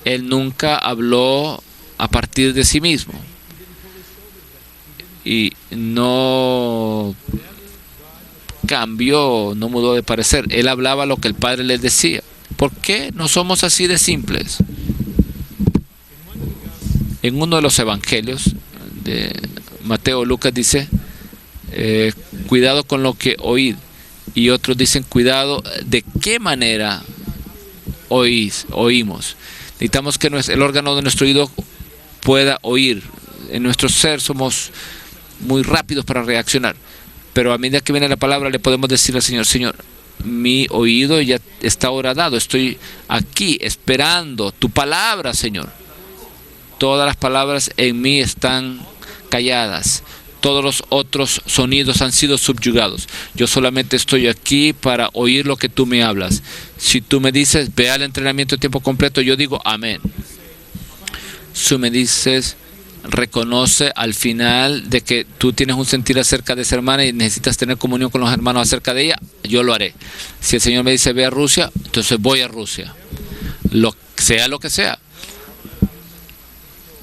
Él nunca habló a partir de sí mismo. Y no cambió, no mudó de parecer. Él hablaba lo que el Padre les decía. ¿Por qué no somos así de simples? En uno de los evangelios de Mateo o Lucas dice, cuidado con lo que oíd. Y otros dicen, cuidado de qué manera oímos. Necesitamos que el órgano de nuestro oído pueda oír. En nuestro ser somos muy rápidos para reaccionar, pero a medida que viene la palabra le podemos decir al Señor: Señor, mi oído ya está horadado, estoy aquí esperando tu palabra, Señor. Todas las palabras en mí están calladas, todos los otros sonidos han sido subyugados. Yo solamente estoy aquí para oír lo que tú me hablas. Si tú me dices, ve al entrenamiento de tiempo completo, yo digo amén. Si me dices, reconoce al final de que tú tienes un sentir acerca de esa hermana y necesitas tener comunión con los hermanos acerca de ella, yo lo haré. Si el Señor me dice, ve a Rusia, entonces voy a Rusia. Lo que sea.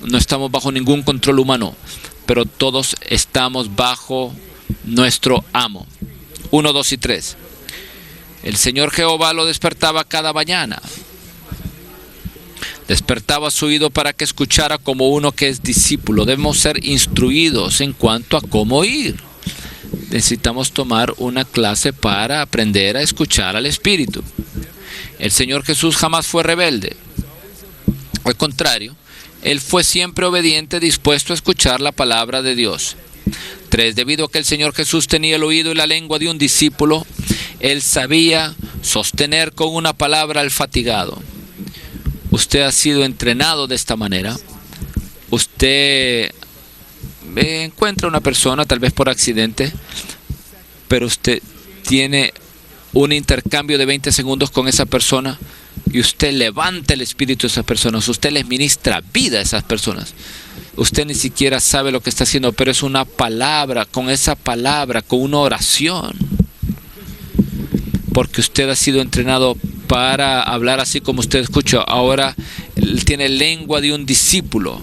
No estamos bajo ningún control humano, pero todos estamos bajo nuestro amo. 1, 2 y 3. El Señor Jehová lo despertaba cada mañana. Despertaba su oído para que escuchara como uno que es discípulo. Debemos ser instruidos en cuanto a cómo oír. Necesitamos tomar una clase para aprender a escuchar al Espíritu. El Señor Jesús jamás fue rebelde. Al contrario, Él fue siempre obediente, dispuesto a escuchar la palabra de Dios. 3. Debido a que el Señor Jesús tenía el oído y la lengua de un discípulo, Él sabía sostener con una palabra al fatigado. Usted ha sido entrenado de esta manera. Usted encuentra una persona, tal vez por accidente, pero usted tiene un intercambio de 20 segundos con esa persona y usted levanta el espíritu de esas personas. Usted les ministra vida a esas personas. Usted ni siquiera sabe lo que está haciendo, pero es una palabra, con esa palabra, con una oración. Porque usted ha sido entrenado para hablar así como usted escucha. Ahora él tiene lengua de un discípulo.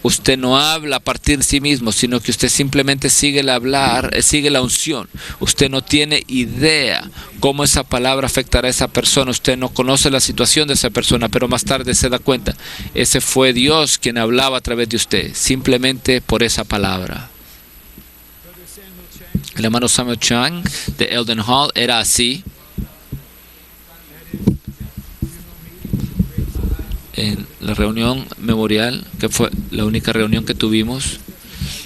Usted no habla a partir de sí mismo, sino que usted simplemente sigue el hablar, sigue la unción. Usted no tiene idea cómo esa palabra afectará a esa persona. Usted no conoce la situación de esa persona, pero más tarde se da cuenta. Ese fue Dios quien hablaba a través de usted, simplemente por esa palabra. El hermano Samuel Chang de Eldon Hall era así. En la reunión memorial, que fue la única reunión que tuvimos,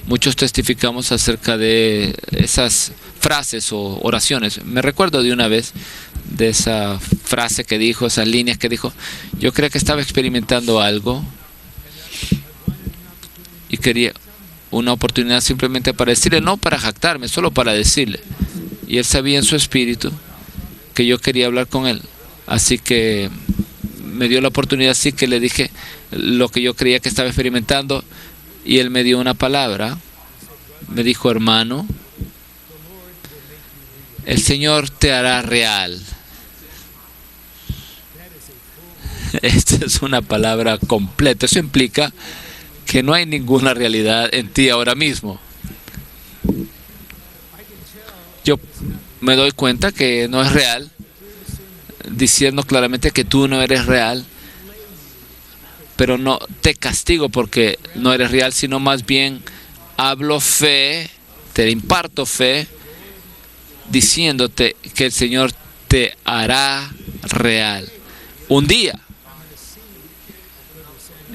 muchos testificamos acerca de esas frases o oraciones. Me recuerdo de una vez de esa frase que dijo, esas líneas que dijo. Yo creía que estaba experimentando algo y quería una oportunidad simplemente para decirle, no para jactarme, solo para decirle. Y él sabía en su espíritu que yo quería hablar con él. Así que me dio la oportunidad, así que le dije lo que yo creía que estaba experimentando y él me dio una palabra. Me dijo, hermano, el Señor te hará real. Esta es una palabra completa. Eso implica que no hay ninguna realidad en ti ahora mismo. Yo me doy cuenta que no es real, diciendo claramente que tú no eres real, pero no te castigo porque no eres real, sino más bien hablo fe, te imparto fe, diciéndote que el Señor te hará real. Un día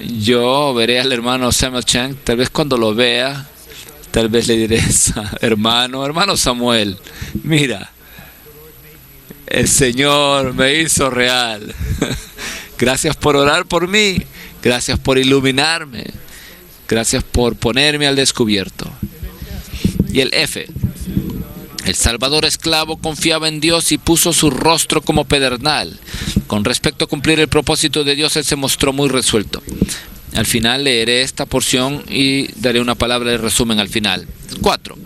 yo veré al hermano Samuel Chang, tal vez cuando lo vea, tal vez le diré, hermano Samuel, mira, el Señor me hizo real. Gracias por orar por mí. Gracias por iluminarme. Gracias por ponerme al descubierto. Y el F. El Salvador esclavo confiaba en Dios y puso su rostro como pedernal. Con respecto a cumplir el propósito de Dios, él se mostró muy resuelto. Al final leeré esta porción y daré una palabra de resumen al final. 4.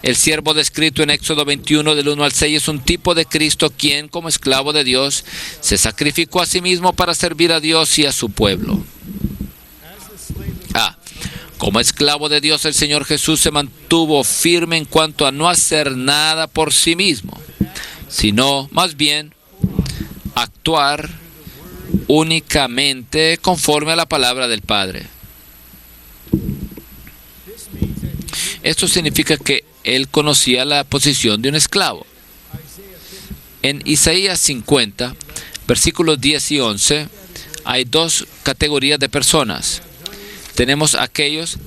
El siervo descrito en Éxodo 21 del 1 al 6 es un tipo de Cristo quien, como esclavo de Dios, se sacrificó a sí mismo para servir a Dios y a su pueblo. Como esclavo de Dios, el Señor Jesús se mantuvo firme en cuanto a no hacer nada por sí mismo, sino más bien actuar únicamente conforme a la palabra del Padre. Esto significa que él conocía la posición de un esclavo. En Isaías 50, versículos 10 y 11, hay dos categorías de personas. Tenemos aquellos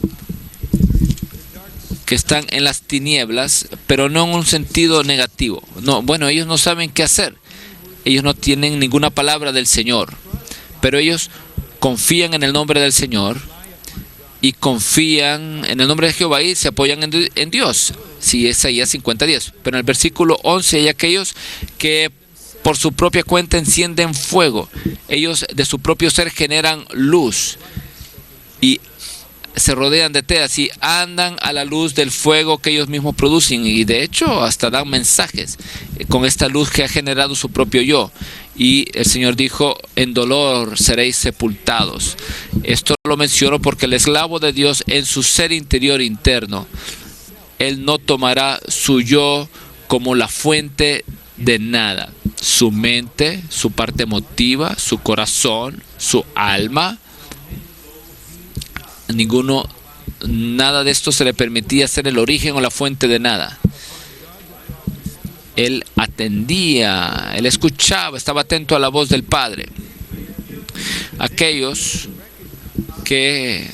que están en las tinieblas, pero no en un sentido negativo. No, bueno, ellos no saben qué hacer. Ellos no tienen ninguna palabra del Señor, pero ellos confían en el nombre del Señor y confían en el nombre de Jehová y se apoyan en Dios. Sí, es Isaías 50:10. Pero en el versículo 11 hay aquellos que por su propia cuenta encienden fuego. Ellos de su propio ser generan luz y se rodean de telas y andan a la luz del fuego que ellos mismos producen, y de hecho hasta dan mensajes con esta luz que ha generado su propio yo. Y el Señor dijo: en dolor seréis sepultados. Esto lo menciono porque el esclavo de Dios, en su ser interior interno, él no tomará su yo como la fuente de nada. Su mente, su parte emotiva, su corazón, su alma, nada de esto se le permitía ser el origen o la fuente de nada. Él atendía, él escuchaba, estaba atento a la voz del Padre. Aquellos que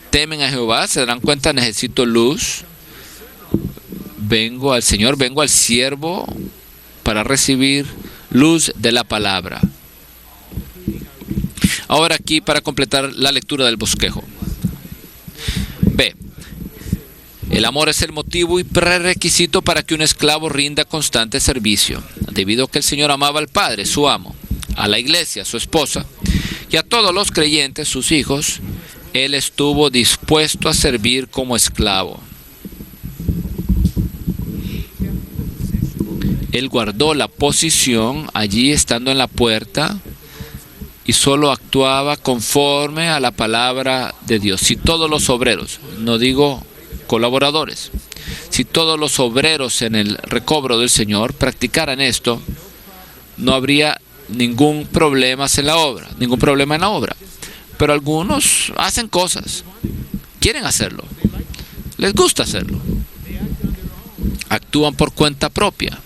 temen a Jehová se darán cuenta: necesito luz, vengo al Señor, vengo al siervo para recibir luz de la palabra. Ahora aquí, para completar la lectura del bosquejo. B. El amor es el motivo y prerequisito para que un esclavo rinda constante servicio. Debido a que el Señor amaba al Padre, su amo, a la iglesia, su esposa, y a todos los creyentes, sus hijos, Él estuvo dispuesto a servir como esclavo. Él guardó la posición allí, estando en la puerta, y solo actuaba conforme a la palabra de Dios. Si todos los obreros, no digo colaboradores, si todos los obreros en el recobro del Señor practicaran esto, no habría ningún problema en la obra. Pero algunos hacen cosas, quieren hacerlo, les gusta hacerlo, actúan por cuenta propia,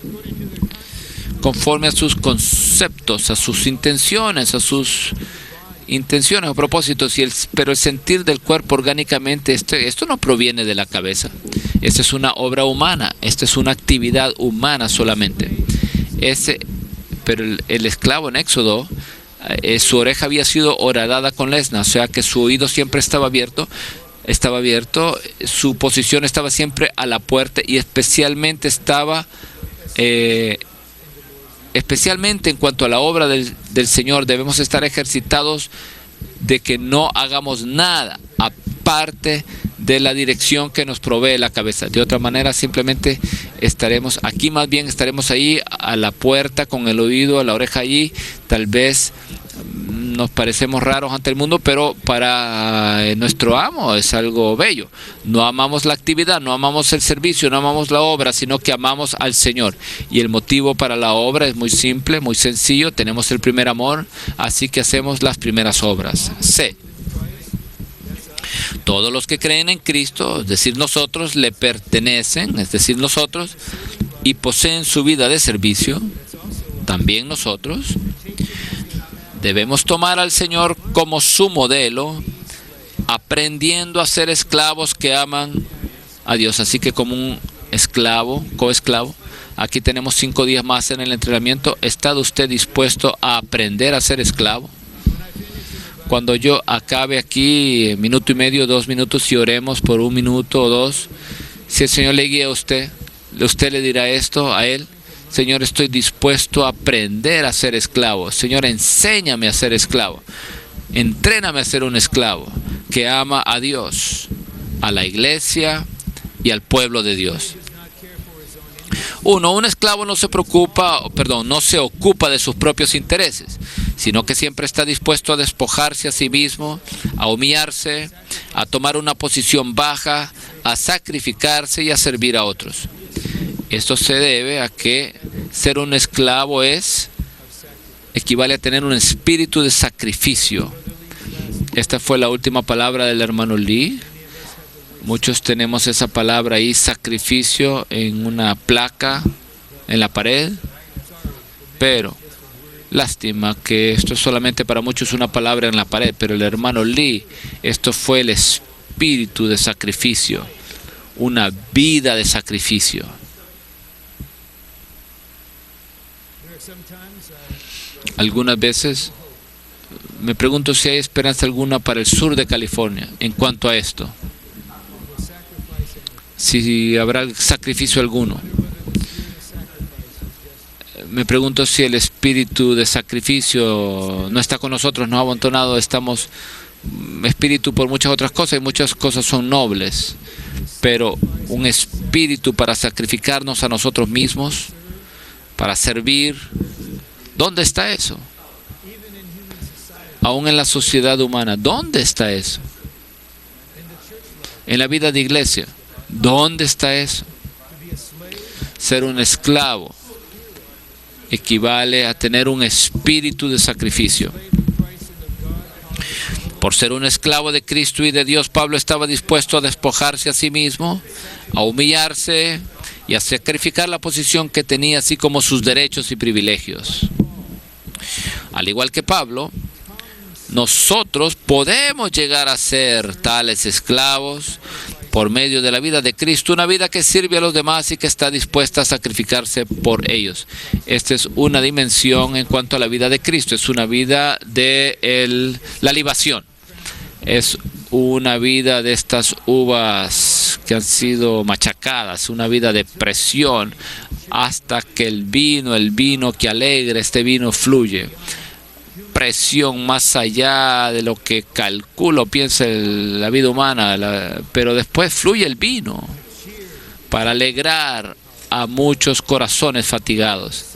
conforme a sus conceptos, a sus intenciones, o propósitos, pero el sentir del cuerpo orgánicamente, esto no proviene de la cabeza. Esta es una obra humana, esta es una actividad humana solamente. Pero el esclavo en Éxodo, su oreja había sido horadada con lesna, o sea que su oído siempre estaba abierto, su posición estaba siempre a la puerta, y especialmente en cuanto a la obra del Señor, debemos estar ejercitados de que no hagamos nada aparte de la dirección que nos provee la cabeza. De otra manera, simplemente estaremos aquí, más bien estaremos ahí a la puerta con el oído, a la oreja allí. Tal vez nos parecemos raros ante el mundo, pero para nuestro amo es algo bello. No amamos la actividad, no amamos el servicio, no amamos la obra, sino que amamos al Señor. Y el motivo para la obra es muy simple, muy sencillo. Tenemos el primer amor, así que hacemos las primeras obras. C. Todos los que creen en Cristo, es decir, nosotros, le pertenecen, es decir, nosotros, y poseen su vida de servicio, también nosotros. Debemos tomar al Señor como su modelo, aprendiendo a ser esclavos que aman a Dios. Así que como un esclavo, coesclavo, aquí tenemos 5 días más en el entrenamiento. ¿Está usted dispuesto a aprender a ser esclavo? Cuando yo acabe aquí, 1 minuto y medio, 2 minutos, y oremos por 1 minuto o 2, si el Señor le guía a usted le dirá esto a Él: Señor, estoy dispuesto a aprender a ser esclavo. Señor, enséñame a ser esclavo. Entréname a ser un esclavo que ama a Dios, a la iglesia y al pueblo de Dios. Un esclavo no se ocupa de sus propios intereses, sino que siempre está dispuesto a despojarse a sí mismo, a humillarse, a tomar una posición baja, a sacrificarse y a servir a otros. Esto se debe a que ser un esclavo equivale a tener un espíritu de sacrificio. Esta fue la última palabra del hermano Lee. Muchos tenemos esa palabra ahí, sacrificio, en una placa en la pared, pero lástima que esto es solamente para muchos una palabra en la pared, pero el hermano Lee, esto fue el espíritu de sacrificio, una vida de sacrificio. Algunas veces me pregunto si hay esperanza alguna para el sur de California en cuanto a esto. Si habrá sacrificio alguno. Me pregunto si el espíritu de sacrificio no está con nosotros, nos ha abandonado. Estamos espíritu por muchas otras cosas y muchas cosas son nobles, pero un espíritu para sacrificarnos a nosotros mismos, para servir, ¿dónde está eso? Aún en la sociedad humana, ¿dónde está eso? En la vida de iglesia, ¿dónde está eso? Ser un esclavo equivale a tener un espíritu de sacrificio. Por ser un esclavo de Cristo y de Dios, Pablo estaba dispuesto a despojarse a sí mismo, a humillarse y a sacrificar la posición que tenía, así como sus derechos y privilegios. Al igual que Pablo, nosotros podemos llegar a ser tales esclavos por medio de la vida de Cristo, una vida que sirve a los demás y que está dispuesta a sacrificarse por ellos. Esta es una dimensión en cuanto a la vida de Cristo, es una vida de la libación. Es una vida de estas uvas que han sido machacadas, una vida de presión hasta que el vino que alegra, este vino fluye. Presión más allá de lo que calculo, piensa la vida humana, pero después fluye el vino para alegrar a muchos corazones fatigados,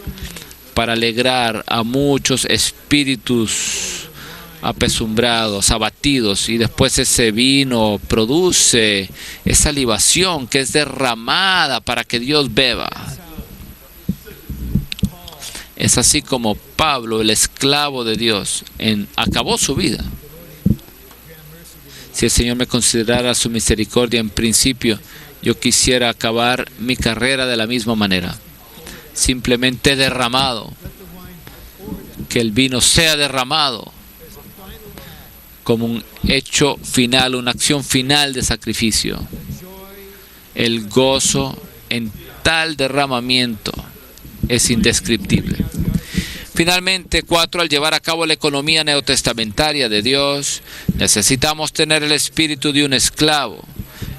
para alegrar a muchos espíritus apesumbrados, abatidos, y después ese vino produce esa libación que es derramada para que Dios beba. Es así como Pablo, el esclavo de Dios, acabó su vida. Si el Señor me considerara su misericordia en principio, yo quisiera acabar mi carrera de la misma manera. Simplemente derramado. Que el vino sea derramado como un hecho final, una acción final de sacrificio. El gozo en tal derramamiento es indescriptible. Finalmente, 4. Al llevar a cabo la economía neotestamentaria de Dios, necesitamos tener el espíritu de un esclavo,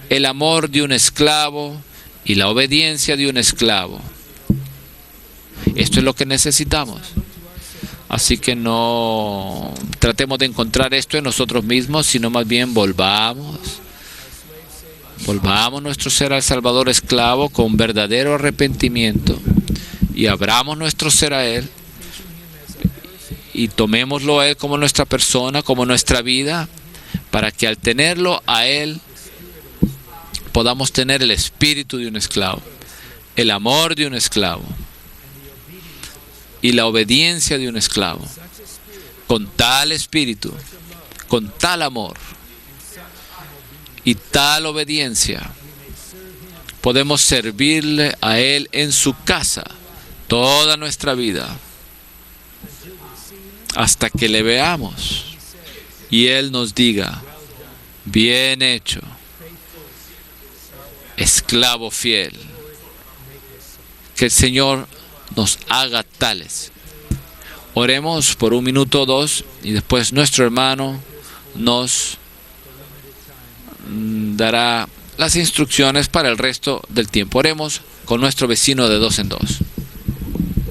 el amor de un esclavo y la obediencia de un esclavo. Esto es lo que necesitamos. Así que no tratemos de encontrar esto en nosotros mismos, sino más bien volvamos nuestro ser al Salvador esclavo con verdadero arrepentimiento y abramos nuestro ser a Él y tomémoslo a Él como nuestra persona, como nuestra vida, para que al tenerlo a Él podamos tener el espíritu de un esclavo, el amor de un esclavo y la obediencia de un esclavo. Con tal espíritu, con tal amor y tal obediencia, podemos servirle a Él en su casa toda nuestra vida, hasta que le veamos y Él nos diga: bien hecho, esclavo fiel. Que el Señor nos haga tales. Oremos por 1 minuto o 2 y después nuestro hermano nos dará las instrucciones para el resto del tiempo. Oremos con nuestro vecino de 2 en 2.